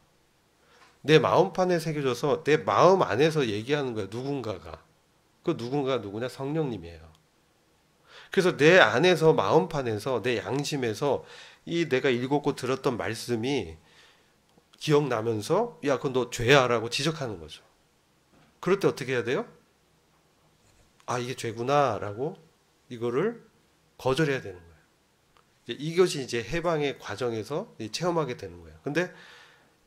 내 마음판에 새겨져서 내 마음 안에서 얘기하는 거예요. 누군가가. 그 누군가가 누구냐? 성령님이에요. 그래서 내 안에서 마음판에서 내 양심에서 이 내가 읽었고 들었던 말씀이 기억나면서 야 그건 너 죄야라고 지적하는 거죠. 그럴 때 어떻게 해야 돼요? 아 이게 죄구나라고 이거를 거절해야 되는 거예요. 이것이 이제 해방의 과정에서 체험하게 되는 거예요. 근데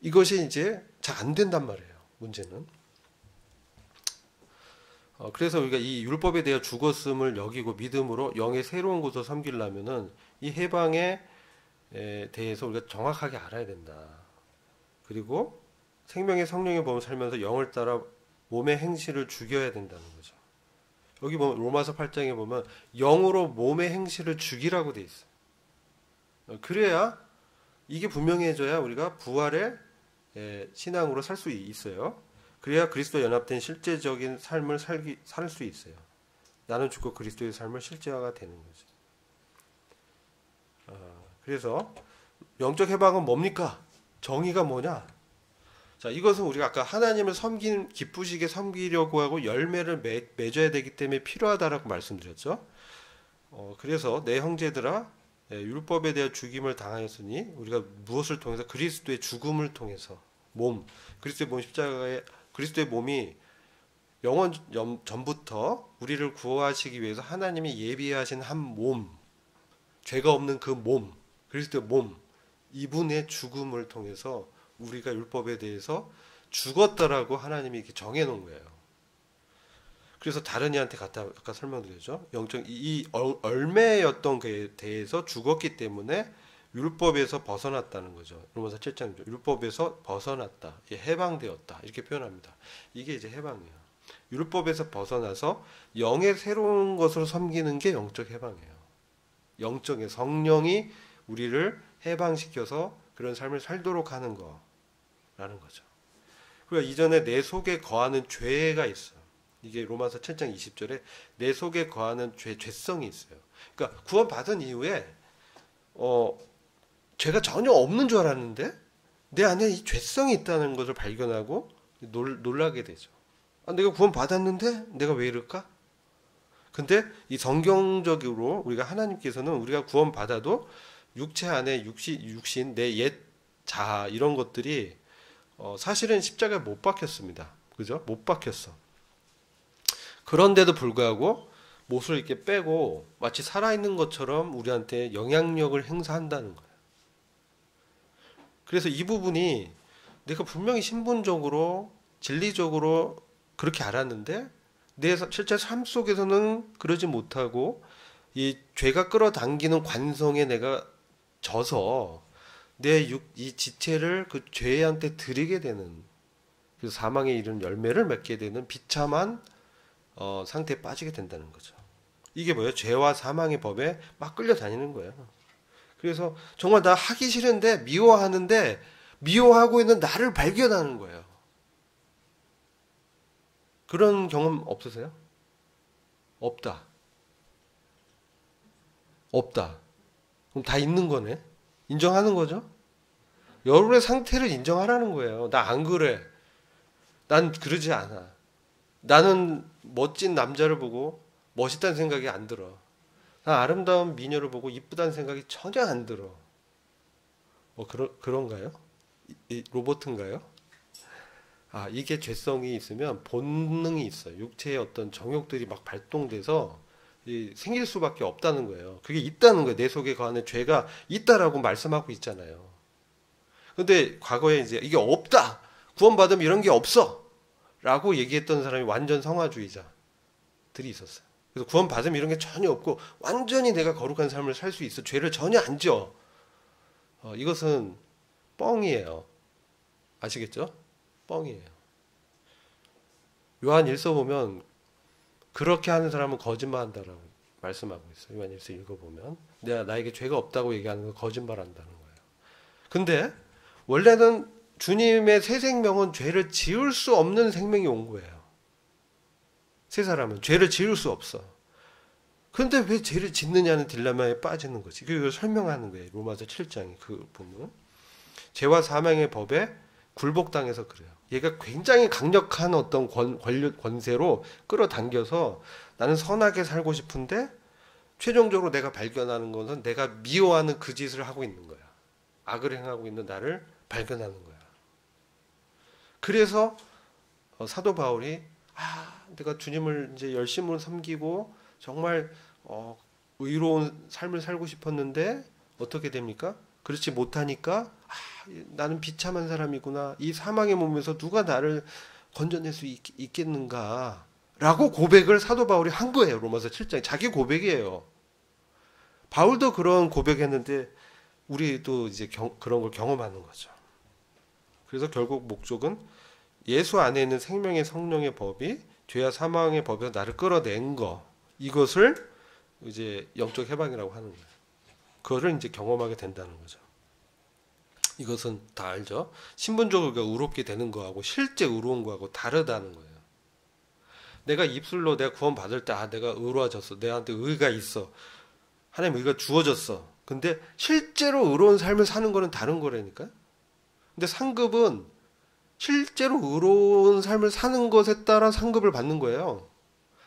이것이 이제 잘 안 된단 말이에요. 문제는. 그래서 우리가 이 율법에 대해 죽었음을 여기고 믿음으로 영의 새로운 곳을 섬기려면은 이 해방에 대해서 우리가 정확하게 알아야 된다. 그리고 생명의 성령의 법을 살면서 영을 따라 몸의 행실을 죽여야 된다는 거죠. 여기 보면 로마서 8장에 보면 영으로 몸의 행실을 죽이라고 돼 있어요. 그래야 이게 분명해져야 우리가 부활의 신앙으로 살 수 있어요. 그래야 그리스도 연합된 실제적인 삶을 살 수 있어요. 나는 죽고 그리스도의 삶을 실제화가 되는 거죠. 그래서 영적 해방은 뭡니까? 정의가 뭐냐? 자, 이것은 우리가 아까 하나님을 기쁘시게 섬기려고 하고 열매를 맺어야 되기 때문에 필요하다라고 말씀드렸죠. 그래서 내 형제들아, 율법에 대한 죽임을 당하였으니 우리가 무엇을 통해서 그리스도의 죽음을 통해서 그리스도의 몸 십자가에 그리스도의 몸이 영원 전부터 우리를 구하시기 위해서 하나님이 예비하신 한 몸, 죄가 없는 그 몸, 그리스도의 몸, 이분의 죽음을 통해서 우리가 율법에 대해서 죽었다라고 하나님이 이렇게 정해놓은 거예요. 그래서 다른 이한테 아까 설명드렸죠. 영적 이 얼매였던 것에 대해서 죽었기 때문에 율법에서 벗어났다는 거죠. 로마서 7장이죠. 율법에서 벗어났다, 해방되었다 이렇게 표현합니다. 이게 이제 해방이에요. 율법에서 벗어나서 영의 새로운 것으로 섬기는 게 영적 해방이에요. 영적인 성령이 우리를 해방시켜서 그런 삶을 살도록 하는 거라는 거죠. 그리고 이전에 내 속에 거하는 죄가 있어요. 이게 로마서 7장 20절에 내 속에 거하는 죄성이 있어요. 그러니까 구원 받은 이후에 죄가 전혀 없는 줄 알았는데 내 안에 이 죄성이 있다는 것을 발견하고 놀라게 되죠. 내가 구원 받았는데 내가 왜 이럴까? 근데 이 성경적으로 우리가 하나님께서는 우리가 구원 받아도 육체 안에 육신 내 옛 자아 이런 것들이 사실은 십자가에 못 박혔습니다. 그죠? 못 박혔어. 그런데도 불구하고 못을 이렇게 빼고 마치 살아있는 것처럼 우리한테 영향력을 행사한다는 거예요. 그래서 이 부분이 내가 분명히 신분적으로 진리적으로 그렇게 알았는데 내 실제 삶 속에서는 그러지 못하고 이 죄가 끌어당기는 관성에 내가 져서 이 지체를 그 죄한테 드리게 되는 그래서 사망에 이르는 열매를 맺게 되는 비참한 상태에 빠지게 된다는 거죠. 이게 뭐예요? 죄와 사망의 법에 막 끌려다니는 거예요. 그래서 정말 나 하기 싫은데 미워하는데 미워하고 있는 나를 발견하는 거예요. 그런 경험 없으세요? 없다. 그럼 다 있는 거네. 인정하는 거죠. 여러분의 상태를 인정하라는 거예요. 나 안 그래. 난 그러지 않아. 나는 멋진 남자를 보고 멋있다는 생각이 안 들어. 난 아름다운 미녀를 보고 이쁘다는 생각이 전혀 안 들어. 그런가요? 로봇인가요? 이게 죄성이 있으면 본능이 있어요. 육체의 어떤 정욕들이 막 발동돼서 생길 수밖에 없다는 거예요. 그게 있다는 거예요. 내 속에 거하는 죄가 있다라고 말씀하고 있잖아요. 근데 과거에 이제 이게 없다. 구원받으면 이런 게 없어. 라고 얘기했던 사람이 완전 성화주의자들이 있었어요. 그래서 구원 받음 이런 게 전혀 없고 완전히 내가 거룩한 삶을 살 수 있어. 죄를 전혀 안 지어. 이것은 뻥이에요. 아시겠죠? 뻥이에요. 요한 1서 보면 그렇게 하는 사람은 거짓말한다라고 말씀하고 있어요. 요한 1서 읽어보면 내가 나에게 죄가 없다고 얘기하는 건 거짓말한다는 거예요. 근데 원래는 주님의 새 생명은 죄를 지을 수 없는 생명이 온 거예요. 새 사람은 죄를 지을 수 없어. 그런데 왜 죄를 짓느냐는 딜레마에 빠지는 거지. 그걸 설명하는 거예요. 로마서 7장이 그 보면 죄와 사망의 법에 굴복당해서 그래요. 얘가 굉장히 강력한 어떤 권세로 끌어당겨서 나는 선하게 살고 싶은데 최종적으로 내가 발견하는 것은 내가 미워하는 그 짓을 하고 있는 거야. 악을 행하고 있는 나를 발견하는 거야. 그래서 사도 바울이 내가 주님을 이제 열심으로 섬기고 정말 의로운 삶을 살고 싶었는데 어떻게 됩니까? 그렇지 못하니까 나는 비참한 사람이구나. 이 사망의 몸에서 누가 나를 건져낼 수 있겠는가? 라고 고백을 사도 바울이 한 거예요. 로마서 7장. 자기 고백이에요. 바울도 그런 고백했는데 우리도 이제 그런 걸 경험하는 거죠. 그래서 결국 목적은 예수 안에 있는 생명의 성령의 법이 죄와 사망의 법에서 나를 끌어낸 거. 이것을 이제 영적 해방이라고 하는 거예요. 그거를 이제 경험하게 된다는 거죠. 이것은 다 알죠. 신분적으로 의롭게 되는 거하고 실제 의로운 거하고 다르다는 거예요. 내가 입술로 내가 구원 받을 때 내가 의로워졌어. 내한테 의가 있어. 하나님 의가 주어졌어. 근데 실제로 의로운 삶을 사는 거는 다른 거라니까. 근데 상급은 실제로 의로운 삶을 사는 것에 따라 상급을 받는 거예요.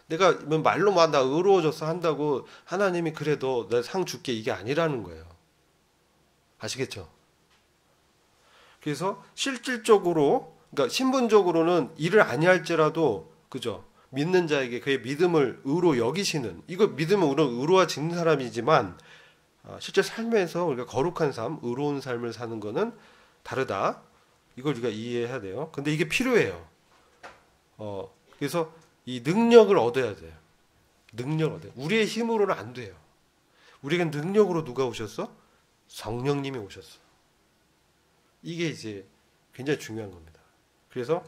내가 말로만 나 의로워졌어 한다고 하나님이 그래도 내 상 줄게 이게 아니라는 거예요. 아시겠죠? 그래서 실질적으로 그러니까 신분적으로는 일을 아니할지라도 그죠? 믿는 자에게 그의 믿음을 의로 여기시는 이거 믿음은 의로워지는 사람이지만 실제 삶에서 우리가 거룩한 삶, 의로운 삶을 사는 거는 다르다. 이걸 우리가 이해해야 돼요. 근데 이게 필요해요. 그래서 이 능력을 얻어야 돼요. 능력을 얻어요. 우리의 힘으로는 안 돼요. 우리에게 능력으로 누가 오셨어? 성령님이 오셨어. 이게 이제 굉장히 중요한 겁니다. 그래서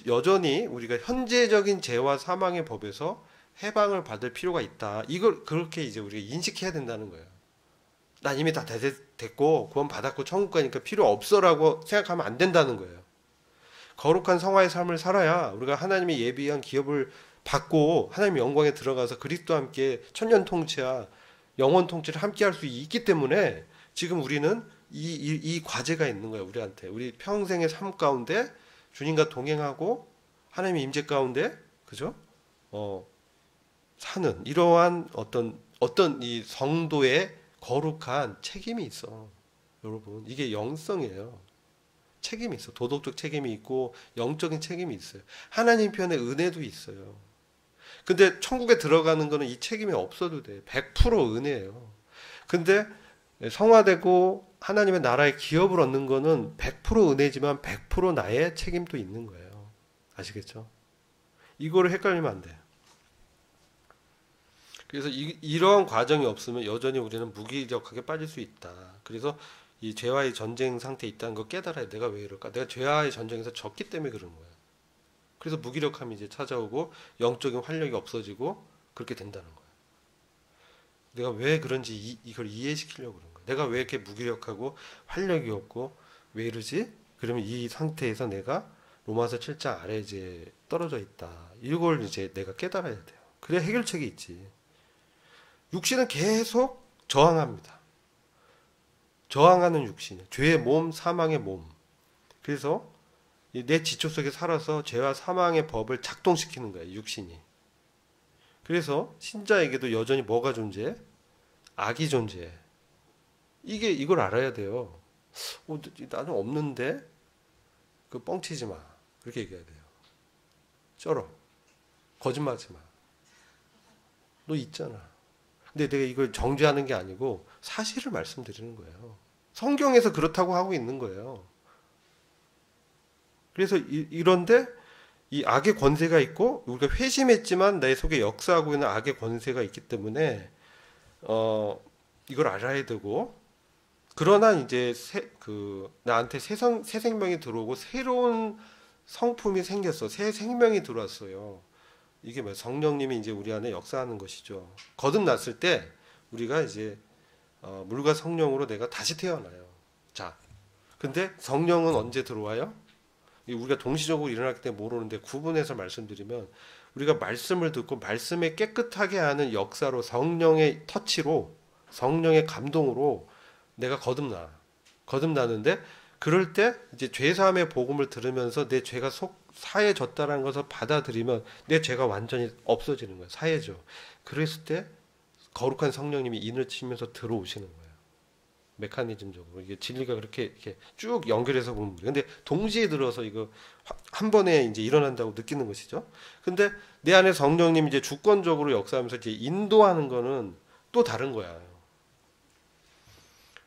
여전히 우리가 현재적인 죄와 사망의 법에서 해방을 받을 필요가 있다. 이걸 그렇게 이제 우리가 인식해야 된다는 거예요. 난 이미 다 됐고 구원 받았고 천국 가니까 필요 없어라고 생각하면 안 된다는 거예요. 거룩한 성화의 삶을 살아야 우리가 하나님의 예비한 기업을 받고 하나님의 영광에 들어가서 그리스도와 함께 천년 통치와 영원 통치를 함께 할 수 있기 때문에 지금 우리는 이 과제가 있는 거예요. 우리한테. 우리 평생의 삶 가운데 주님과 동행하고 하나님의 임재 가운데 그죠? 사는 이러한 어떤 이 성도의 거룩한 책임이 있어. 여러분, 이게 영성이에요. 책임이 있어. 도덕적 책임이 있고 영적인 책임이 있어요. 하나님 편의 은혜도 있어요. 근데 천국에 들어가는 거는 이 책임이 없어도 돼. 100% 은혜예요. 근데 성화되고 하나님의 나라의 기업을 얻는 거는 100% 은혜지만 100% 나의 책임도 있는 거예요. 아시겠죠? 이거를 헷갈리면 안 돼. 그래서 이러한 과정이 없으면 여전히 우리는 무기력하게 빠질 수 있다. 그래서 이 죄와의 전쟁 상태에 있다는 걸 깨달아야 내가 왜 이럴까? 내가 죄와의 전쟁에서 졌기 때문에 그런 거야. 그래서 무기력함이 이제 찾아오고 영적인 활력이 없어지고 그렇게 된다는 거야. 내가 왜 그런지 이걸 이해시키려고 그런 거야. 내가 왜 이렇게 무기력하고 활력이 없고 왜 이러지? 그러면 이 상태에서 내가 로마서 7장 아래 이제 떨어져 있다. 이걸 이제 내가 깨달아야 돼요. 그래야 해결책이 있지. 육신은 계속 저항합니다. 저항하는 육신, 죄의 몸, 사망의 몸. 그래서 내 지초 속에 살아서 죄와 사망의 법을 작동시키는 거예요, 육신이. 그래서 신자에게도 여전히 뭐가 존재해? 악이 존재해. 이걸 알아야 돼요. 나는 없는데? 그 뻥치지 마. 그렇게 얘기해야 돼요. 쩔어. 거짓말하지 마. 너 있잖아. 근데 내가 이걸 정죄하는 게 아니고 사실을 말씀드리는 거예요. 성경에서 그렇다고 하고 있는 거예요. 그래서 이런데 이 악의 권세가 있고 우리가 회심했지만 내 속에 역사하고 있는 악의 권세가 있기 때문에 이걸 알아야 되고 그러나 이제 나한테 새 생명이 들어오고 새로운 성품이 생겼어. 새 생명이 들어왔어요. 이게 뭐 성령님이 이제 우리 안에 역사하는 것이죠. 거듭났을 때 우리가 이제 물과 성령으로 내가 다시 태어나요. 자, 근데 성령은 언제 들어와요? 우리가 동시적으로 일어났기 때문에 모르는데 구분해서 말씀드리면 우리가 말씀을 듣고 말씀에 깨끗하게 하는 역사로 성령의 터치로 성령의 감동으로 내가 거듭나는데 그럴 때 이제 죄사함의 복음을 들으면서 내 죄가 사해졌다는 것을 받아들이면 내 죄가 완전히 없어지는 거예요. 사해져. 그랬을 때 거룩한 성령님이 인을 치면서 들어오시는 거예요. 메커니즘적으로 이게 진리가 그렇게 이렇게 쭉 연결해서 보는 거예요. 근데 동시에 들어서 이거 한 번에 이제 일어난다고 느끼는 것이죠. 근데 내 안에 성령님이 이제 주권적으로 역사하면서 이제 인도하는 거는 또 다른 거야.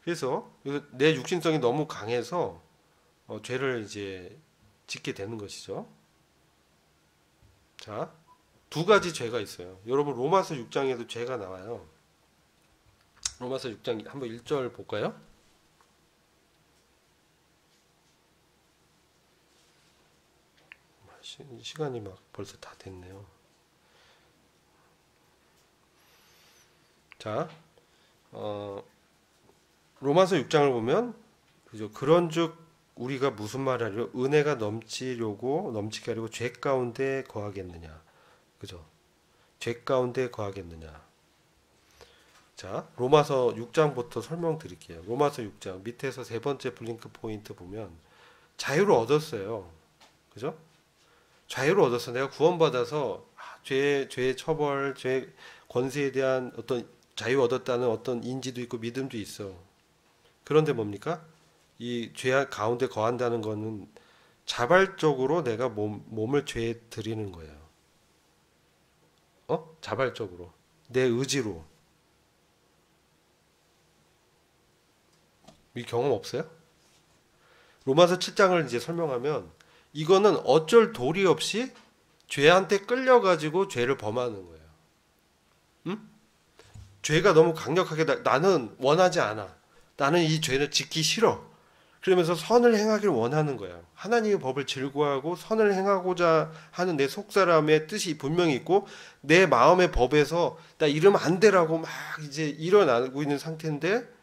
그래서 내 육신성이 너무 강해서 죄를 이제 짓게 되는 것이죠. 자, 두 가지 죄가 있어요. 여러분 로마서 6장에도 죄가 나와요. 로마서 6장 한번 1절 볼까요? 시간이 막 벌써 다 됐네요. 자, 로마서 6장을 보면 그죠? 그런즉 우리가 무슨 말하려 은혜가 넘치게 하려고 죄 가운데 거하겠느냐, 그죠? 죄 가운데 거하겠느냐. 자, 로마서 6장부터 설명드릴게요. 로마서 6장 밑에서 세 번째 블링크 포인트 보면 자유를 얻었어요. 그죠? 자유를 얻었어. 내가 구원받아서 죄의 처벌, 죄 권세에 대한 어떤 자유 얻었다는 어떤 인지도 있고 믿음도 있어. 그런데 뭡니까? 이 죄 가운데 거한다는 거는 자발적으로 내가 몸을 죄에 드리는 거예요. 자발적으로. 내 의지로. 이 경험 없어요? 로마서 7장을 이제 설명하면 이거는 어쩔 도리 없이 죄한테 끌려가지고 죄를 범하는 거예요. 응? 죄가 너무 강력하게 나는 원하지 않아. 나는 이 죄를 짓기 싫어. 그러면서 선을 행하기를 원하는 거예요. 하나님의 법을 즐거워하고 선을 행하고자 하는 내 속사람의 뜻이 분명히 있고 내 마음의 법에서 나 이러면 안 되라고 막 이제 일어나고 있는 상태인데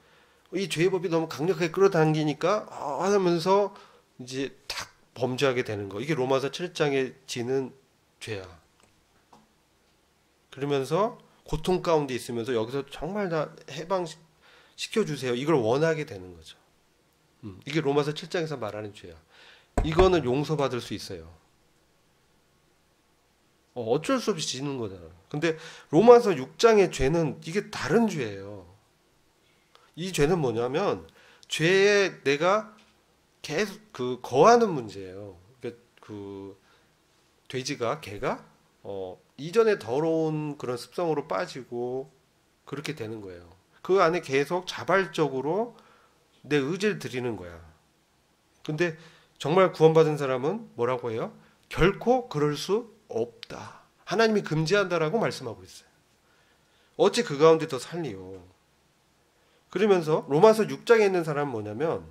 이 죄의 법이 너무 강력하게 끌어당기니까 하면서 이제 탁 범죄하게 되는 거. 이게 로마서 7장에 지는 죄야. 그러면서 고통 가운데 있으면서 여기서 정말 다 해방시켜주세요. 이걸 원하게 되는 거죠. 이게 로마서 7장에서 말하는 죄야. 이거는 용서받을 수 있어요. 어쩔 수 없이 지는 거잖아. 근데 로마서 6장의 죄는 이게 다른 죄예요. 이 죄는 뭐냐면 죄에 내가 계속 거하는 문제예요. 그 돼지가 개가 이전에 더러운 그런 습성으로 빠지고 그렇게 되는 거예요. 그 안에 계속 자발적으로 내 의지를 드리는 거야. 근데 정말 구원받은 사람은 뭐라고 해요? 결코 그럴 수 없다. 하나님이 금지한다라고 말씀하고 있어요. 어찌 그 가운데 더 살리요? 그러면서 로마서 6장에 있는 사람은 뭐냐면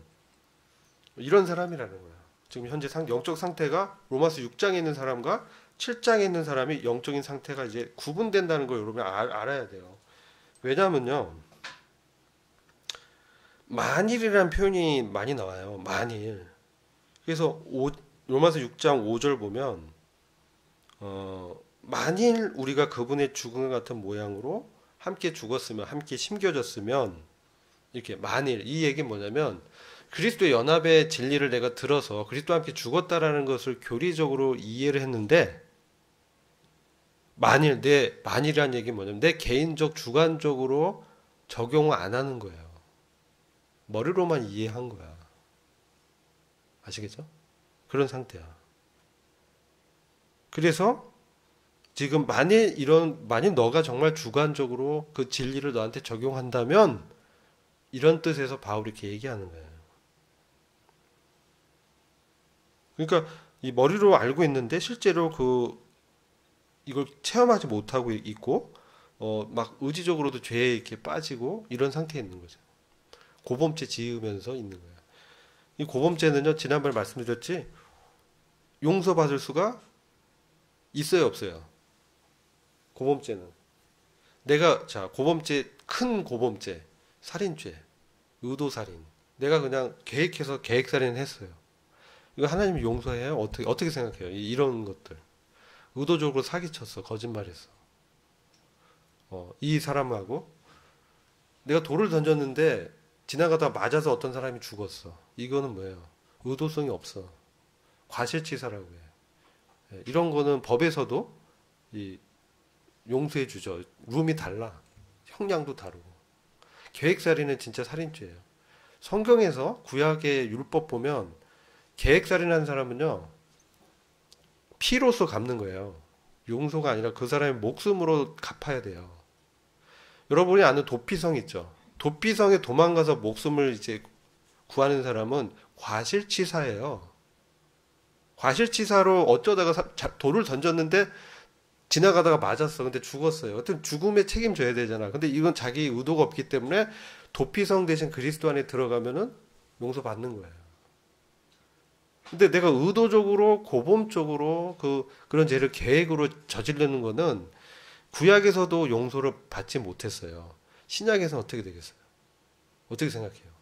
이런 사람이라는 거야. 지금 현재 영적 상태가 로마서 6장에 있는 사람과 7장에 있는 사람이 영적인 상태가 이제 구분된다는 걸 여러분이 알아야 돼요. 왜냐면요. 만일이라는 표현이 많이 나와요. 만일. 그래서 로마서 6장 5절 보면 만일 우리가 그분의 죽음 같은 모양으로 함께 죽었으면 함께 심겨졌으면 이렇게 만일 이 얘기는 뭐냐면 그리스도의 연합의 진리를 내가 들어서 그리스도와 함께 죽었다라는 것을 교리적으로 이해를 했는데 만일이라는 얘기는 뭐냐면 내 개인적 주관적으로 적용을 안 하는 거예요. 머리로만 이해한 거야. 아시겠죠? 그런 상태야. 그래서 지금 만일 너가 정말 주관적으로 그 진리를 너한테 적용한다면 이런 뜻에서 바울이 이렇게 얘기하는 거예요. 그러니까 이 머리로 알고 있는데 실제로 이걸 체험하지 못하고 있고 막 의지적으로도 죄에 이렇게 빠지고 이런 상태에 있는 거죠. 고범죄 지으면서 있는 거예요. 이 고범죄는요, 지난번에 말씀드렸지, 용서받을 수가 있어요, 없어요? 고범죄는. 자, 고범죄, 큰 고범죄, 살인죄, 의도살인. 내가 그냥 계획해서 계획살인을 했어요. 이거 하나님이 용서해요? 어떻게 생각해요? 이런 것들. 의도적으로 사기쳤어, 거짓말했어. 이 사람하고 내가 돌을 던졌는데 지나가다 맞아서 어떤 사람이 죽었어. 이거는 뭐예요? 의도성이 없어. 과실치사라고 해. 이런 거는 법에서도 용서해 주죠. 룸이 달라. 형량도 다르고. 계획살인은 진짜 살인죄예요. 성경에서 구약의 율법 보면 계획살인하는 사람은요, 피로서 갚는 거예요. 용서가 아니라 그 사람의 목숨으로 갚아야 돼요. 여러분이 아는 도피성 있죠. 도피성에 도망가서 목숨을 이제 구하는 사람은 과실치사예요. 과실치사로 어쩌다가 돌을 던졌는데 지나가다가 맞았어. 근데 죽었어요. 어떤 죽음에 책임져야 되잖아. 근데 이건 자기 의도가 없기 때문에 도피성 대신 그리스도 안에 들어가면은 용서받는 거예요. 근데 내가 의도적으로 고범적으로 그런 죄를 계획으로 저지르는 거는 구약에서도 용서를 받지 못했어요. 신약에서는 어떻게 되겠어요? 어떻게 생각해요?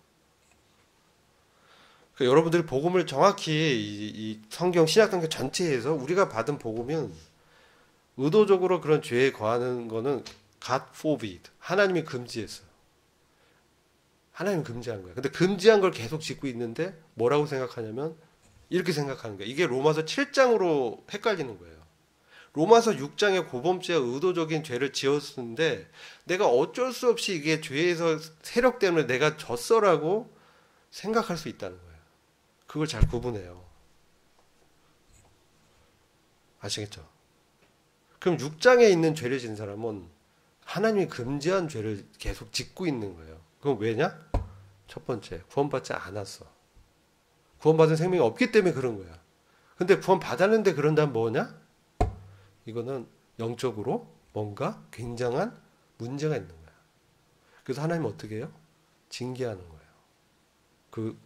그러니까 여러분들이 복음을 정확히 이 성경 신약 성경 전체에서 우리가 받은 복음은 의도적으로 그런 죄에 거하는 거는 God forbid. 하나님이 금지했어요. 하나님이 금지한 거예요. 근데 금지한 걸 계속 짓고 있는데 뭐라고 생각하냐면 이렇게 생각하는 거예요. 이게 로마서 7장으로 헷갈리는 거예요. 로마서 6장에 고범죄와 의도적인 죄를 지었는데 내가 어쩔 수 없이 이게 죄에서 세력 때문에 내가 졌어라고 생각할 수 있다는 거예요. 그걸 잘 구분해요. 아시겠죠? 그럼 6장에 있는 죄를 지은 사람은 하나님이 금지한 죄를 계속 짓고 있는 거예요. 그럼 왜냐? 첫 번째, 구원받지 않았어. 구원받은 생명이 없기 때문에 그런 거야. 근데 구원받았는데 그런다면 뭐냐? 이거는 영적으로 뭔가 굉장한 문제가 있는 거야. 그래서 하나님은 어떻게 해요? 징계하는 거예요.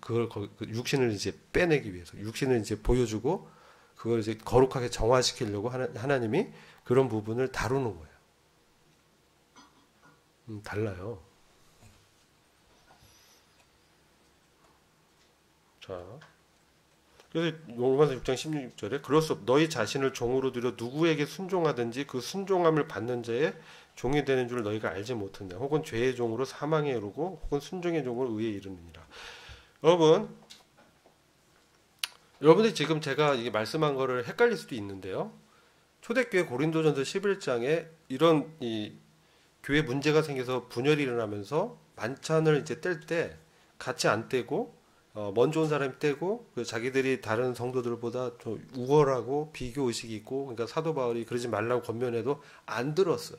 그걸 육신을 이제 빼내기 위해서, 육신을 이제 보여주고, 그걸 이제 거룩하게 정화시키려고 하나님이 그런 부분을 다루는 거예요. 달라요. 자. 그래서 로마서 6장 16절에 그럴수록 너희 자신을 종으로 들여 누구에게 순종하든지 그 순종함을 받는 자의 종이 되는 줄 너희가 알지 못한다. 혹은 죄의 종으로 사망에 이르고 혹은 순종의 종으로 의에 이르느니라. 여러분들이 지금 제가 이게 말씀한 거를 헷갈릴 수도 있는데요. 초대교회 고린도전서 11장에 이런 교회 문제가 생겨서 분열이 일어나면서 만찬을 이제 뗄 때 같이 안 떼고 먼저 온 사람이 떼고 자기들이 다른 성도들보다 좀 우월하고 비교 의식이 있고 그러니까 사도 바울이 그러지 말라고 권면해도 안 들었어요.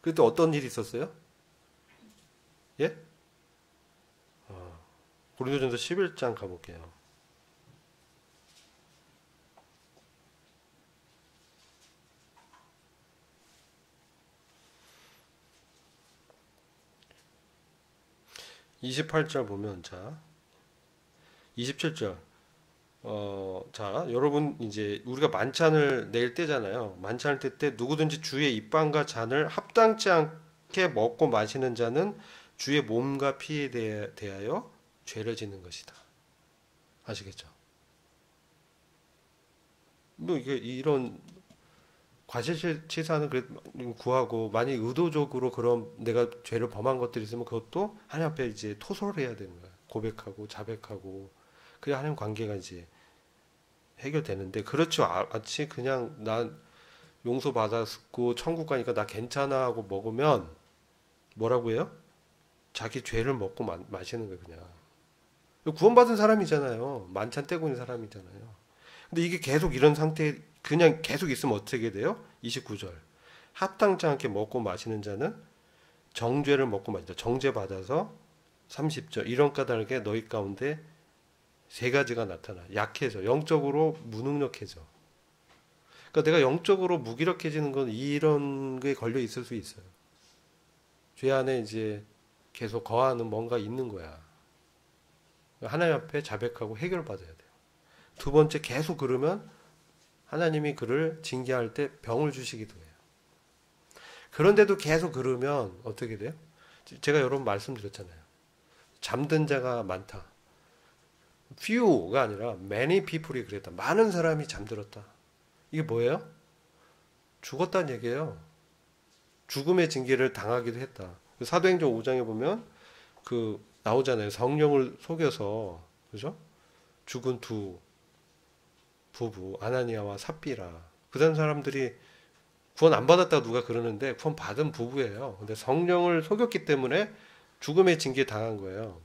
그때 어떤 일이 있었어요? 예? 고린도전서 11장 가볼게요. (28절) 보면 자 27절. 자, 여러분, 이제, 우리가 만찬을 낼 때잖아요. 만찬을 뗄 때 누구든지 주의 입방과 잔을 합당치 않게 먹고 마시는 자는 주의 몸과 피에 대하여 죄를 짓는 것이다. 아시겠죠? 뭐, 이런 과실치사는 구하고, 만약 의도적으로 그런 내가 죄를 범한 것들이 있으면 그것도 하나님 앞에 이제 토설을 해야 되는 거야. 고백하고, 자백하고. 그래야 하나님 관계가 이제 해결되는데 그렇지 않지 그냥 난 용서받았고 천국 가니까 나 괜찮아 하고 먹으면 뭐라고 해요? 자기 죄를 먹고 마시는 거예요 그냥. 구원받은 사람이잖아요. 만찬 떼고 있는 사람이잖아요. 근데 이게 계속 이런 상태에 그냥 계속 있으면 어떻게 돼요? 29절 합당치 않게 먹고 마시는 자는 정죄를 먹고 마신다. 정죄 받아서 30절 이런 까닭에 너희 가운데 세 가지가 나타나. 약해져. 영적으로 무능력해져. 그러니까 내가 영적으로 무기력해지는 건 이런 게 걸려 있을 수 있어요. 죄 안에 이제 계속 거하는 뭔가 있는 거야. 하나님 앞에 자백하고 해결받아야 돼요. 두 번째, 계속 그러면 하나님이 그를 징계할 때 병을 주시기도 해요. 그런데도 계속 그러면 어떻게 돼요? 제가 여러 번 말씀드렸잖아요. 잠든 자가 많다. few가 아니라 many people이 그랬다. 많은 사람이 잠들었다. 이게 뭐예요? 죽었다는 얘기예요. 죽음의 징계를 당하기도 했다. 사도행전 5장에 보면 그 나오잖아요. 성령을 속여서, 그죠? 죽은 두 부부 아나니아와 삽비라. 그다음 사람들이 구원 안 받았다고 누가 그러는데 구원 받은 부부예요. 근데 성령을 속였기 때문에 죽음의 징계 당한 거예요.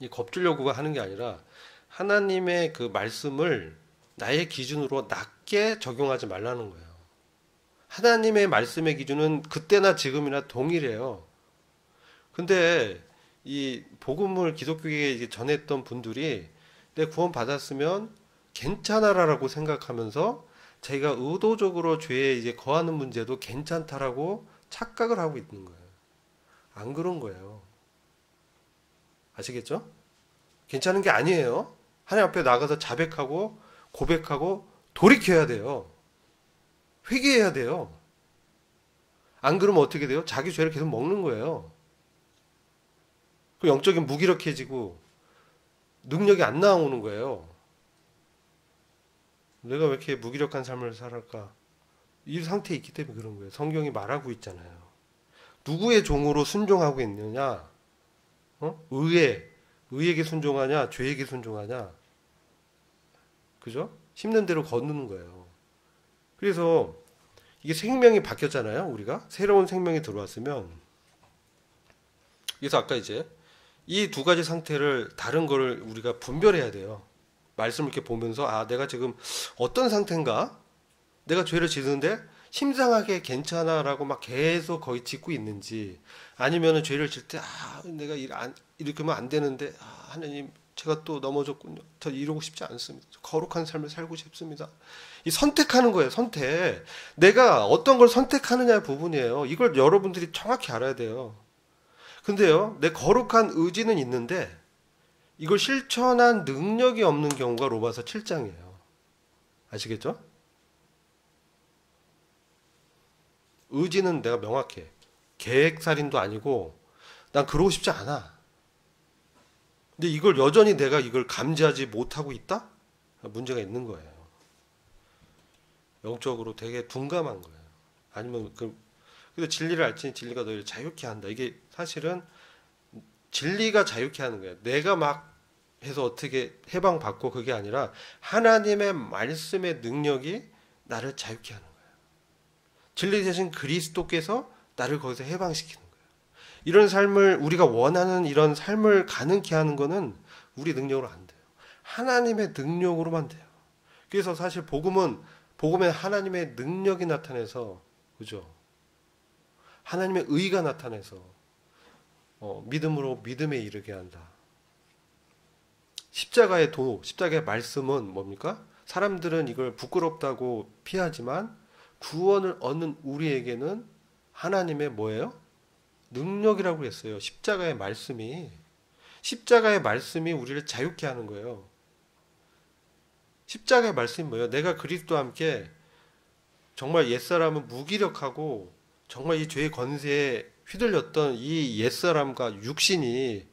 이 겁주려고 하는 게 아니라 하나님의 그 말씀을 나의 기준으로 낮게 적용하지 말라는 거예요. 하나님의 말씀의 기준은 그때나 지금이나 동일해요. 근데 이 복음을 기독교에 전했던 분들이 내 구원 받았으면 괜찮아라고 생각하면서 자기가 의도적으로 죄에 이제 거하는 문제도 괜찮다라고 착각을 하고 있는 거예요. 안 그런 거예요. 아시겠죠? 괜찮은 게 아니에요. 하나님 앞에 나가서 자백하고 고백하고 돌이켜야 돼요. 회개해야 돼요. 안 그러면 어떻게 돼요? 자기 죄를 계속 먹는 거예요. 그 영적인 무기력해지고 능력이 안 나오는 거예요. 내가 왜 이렇게 무기력한 삶을 살았을까? 이 상태에 있기 때문에 그런 거예요. 성경이 말하고 있잖아요. 누구의 종으로 순종하고 있느냐? 의에게 순종하냐? 죄에게 순종하냐? 그죠? 심는 대로 거두는 거예요. 그래서 이게 생명이 바뀌었잖아요. 우리가 새로운 생명이 들어왔으면, 그래서 아까 이제 이 두 가지 상태를 다른 거를 우리가 분별해야 돼요. 말씀을 이렇게 보면서 내가 지금 어떤 상태인가? 내가 죄를 짓는데 심상하게 괜찮아라고 막 계속 거의 짓고 있는지, 아니면은 죄를 질 때 내가 이렇게 하면 안 되는데 하나님 제가 또 넘어졌군요. 더 이러고 싶지 않습니다. 거룩한 삶을 살고 싶습니다. 이 선택하는 거예요. 선택. 내가 어떤 걸 선택하느냐의 부분이에요. 이걸 여러분들이 정확히 알아야 돼요. 근데요, 내 거룩한 의지는 있는데 이걸 실천한 능력이 없는 경우가 로마서 7장이에요. 아시겠죠? 의지는 내가 명확해. 계획살인도 아니고 난 그러고 싶지 않아. 근데 이걸 여전히 내가 이걸 감지하지 못하고 있다? 문제가 있는 거예요. 영적으로 되게 둔감한 거예요. 아니면 그래서 진리를 알지니 진리가 너희를 자유케 한다. 이게 사실은 진리가 자유케 하는 거예요. 내가 막 해서 어떻게 해방받고 그게 아니라 하나님의 말씀의 능력이 나를 자유케 하는 거예요. 진리 대신 그리스도께서 나를 거기서 해방시키는 거예요. 이런 삶을 우리가 원하는 이런 삶을 가능케 하는 거는 우리 능력으로 안 돼요. 하나님의 능력으로만 돼요. 그래서 사실 복음에 하나님의 능력이 나타내서, 그죠? 하나님의 의가 나타내서 믿음으로 믿음에 이르게 한다. 십자가의 도, 십자가의 말씀은 뭡니까? 사람들은 이걸 부끄럽다고 피하지만 구원을 얻는 우리에게는 하나님의 뭐예요? 능력이라고 했어요. 십자가의 말씀이 우리를 자유케 하는 거예요. 십자가의 말씀이 뭐예요? 내가 그리스도와 함께 정말 옛사람은 무기력하고 정말 이 죄의 권세에 휘둘렸던 이 옛사람과 육신이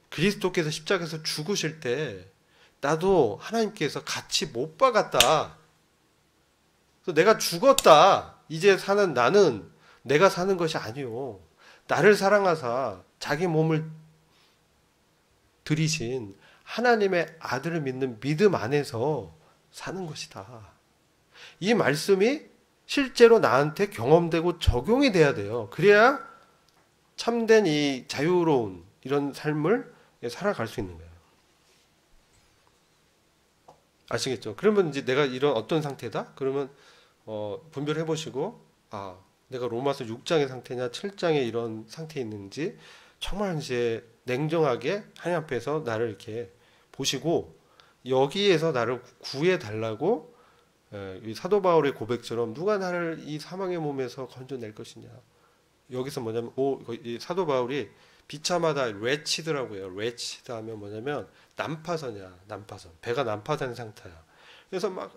그리스도께서 십자가에서 죽으실 때 나도 하나님께서 같이 못 박았다. 그래서 내가 죽었다. 이제 사는 나는 내가 사는 것이 아니요. 나를 사랑하사 자기 몸을 들이신 하나님의 아들을 믿는 믿음 안에서 사는 것이다. 이 말씀이 실제로 나한테 경험되고 적용이 돼야 돼요. 그래야 참된 이 자유로운 이런 삶을 살아갈 수 있는 거예요. 아시겠죠? 그러면 이제 내가 이런 어떤 상태다? 그러면 분별해 보시고 내가 로마서 6장의 상태냐 7장의 이런 상태에 있는지 정말 이제 냉정하게 하나님 앞에서 나를 이렇게 보시고 여기에서 나를 구해 달라고 이 사도 바울의 고백처럼 누가 나를 이 사망의 몸에서 건져낼 것이냐. 여기서 뭐냐면 이 사도 바울이 비참하다 wretched라고 해요. wretched 하면 뭐냐면 난파선이야. 난파선. 배가 난파된 상태야. 그래서 막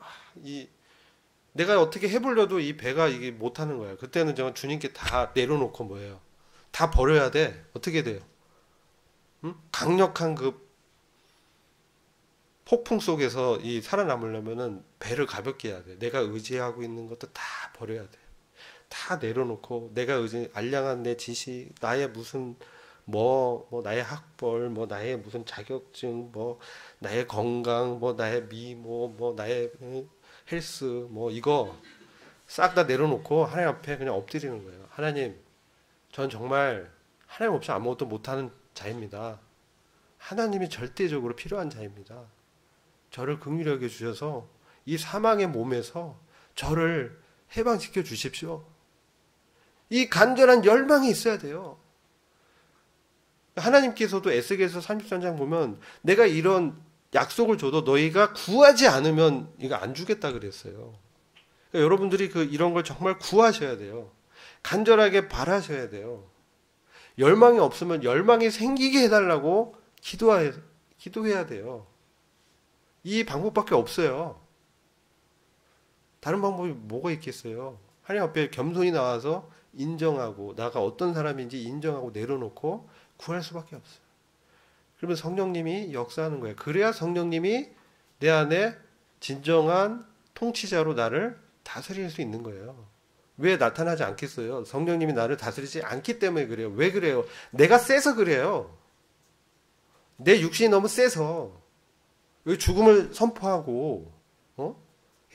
내가 어떻게 해보려도 이 배가 이게 못하는 거야. 그때는 제가 주님께 다 내려놓고 뭐예요? 다 버려야 돼. 어떻게 돼요? 응? 강력한 그 폭풍 속에서 이 살아남으려면은 배를 가볍게 해야 돼. 내가 의지하고 있는 것도 다 버려야 돼. 다 내려놓고 내가 알량한 내 지식, 나의 무슨 뭐 나의 학벌, 뭐 나의 무슨 자격증, 뭐 나의 건강, 뭐 나의 미모, 뭐 나의 헬스, 뭐 이거 싹 다 내려놓고 하나님 앞에 그냥 엎드리는 거예요. 하나님, 전 정말 하나님 없이 아무것도 못하는 자입니다. 하나님이 절대적으로 필요한 자입니다. 저를 긍휼히 여겨 주셔서 이 사망의 몸에서 저를 해방시켜 주십시오. 이 간절한 열망이 있어야 돼요. 하나님께서도 에스겔서 33장 보면 내가 이런 약속을 줘도 너희가 구하지 않으면 이거 안 주겠다 그랬어요. 그러니까 여러분들이 이런 걸 정말 구하셔야 돼요. 간절하게 바라셔야 돼요. 열망이 없으면 열망이 생기게 해달라고 기도해야 돼요. 이 방법밖에 없어요. 다른 방법이 뭐가 있겠어요? 하나님 앞에 겸손히 나와서 인정하고 나가 어떤 사람인지 인정하고 내려놓고 구할 수밖에 없어요. 그러면 성령님이 역사하는 거예요. 그래야 성령님이 내 안에 진정한 통치자로 나를 다스릴 수 있는 거예요. 왜 나타나지 않겠어요? 성령님이 나를 다스리지 않기 때문에 그래요. 왜 그래요? 내가 세서 그래요. 내 육신이 너무 세서 왜 죽음을 선포하고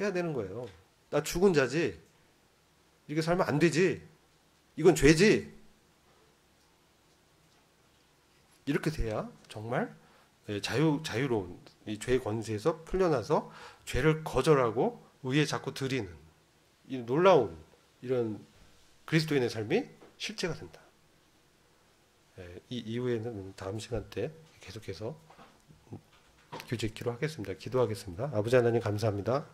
해야 되는 거예요. 나 죽은 자지. 이렇게 살면 안 되지. 이건 죄지. 이렇게 돼야 정말 자유로운 이 죄의 권세에서 풀려나서 죄를 거절하고 의에 자꾸 드리는 이 놀라운 이런 그리스도인의 삶이 실제가 된다. 이 이후에는 다음 시간 때 계속해서 교제기로 하겠습니다. 기도하겠습니다. 아버지 하나님 감사합니다.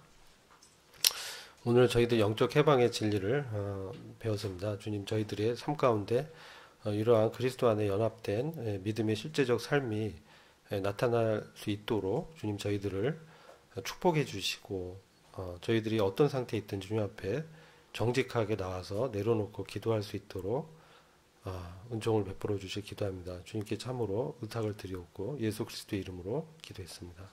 오늘 저희들 영적 해방의 진리를 배웠습니다. 주님, 저희들의 삶 가운데 이러한 그리스도 안에 연합된 믿음의 실제적 삶이 나타날 수 있도록 주님 저희들을 축복해 주시고 저희들이 어떤 상태에 있든 주님 앞에 정직하게 나와서 내려놓고 기도할 수 있도록 은총을 베풀어 주실 기도합니다. 주님께 참으로 의탁을 드리옵고 예수 그리스도의 이름으로 기도했습니다.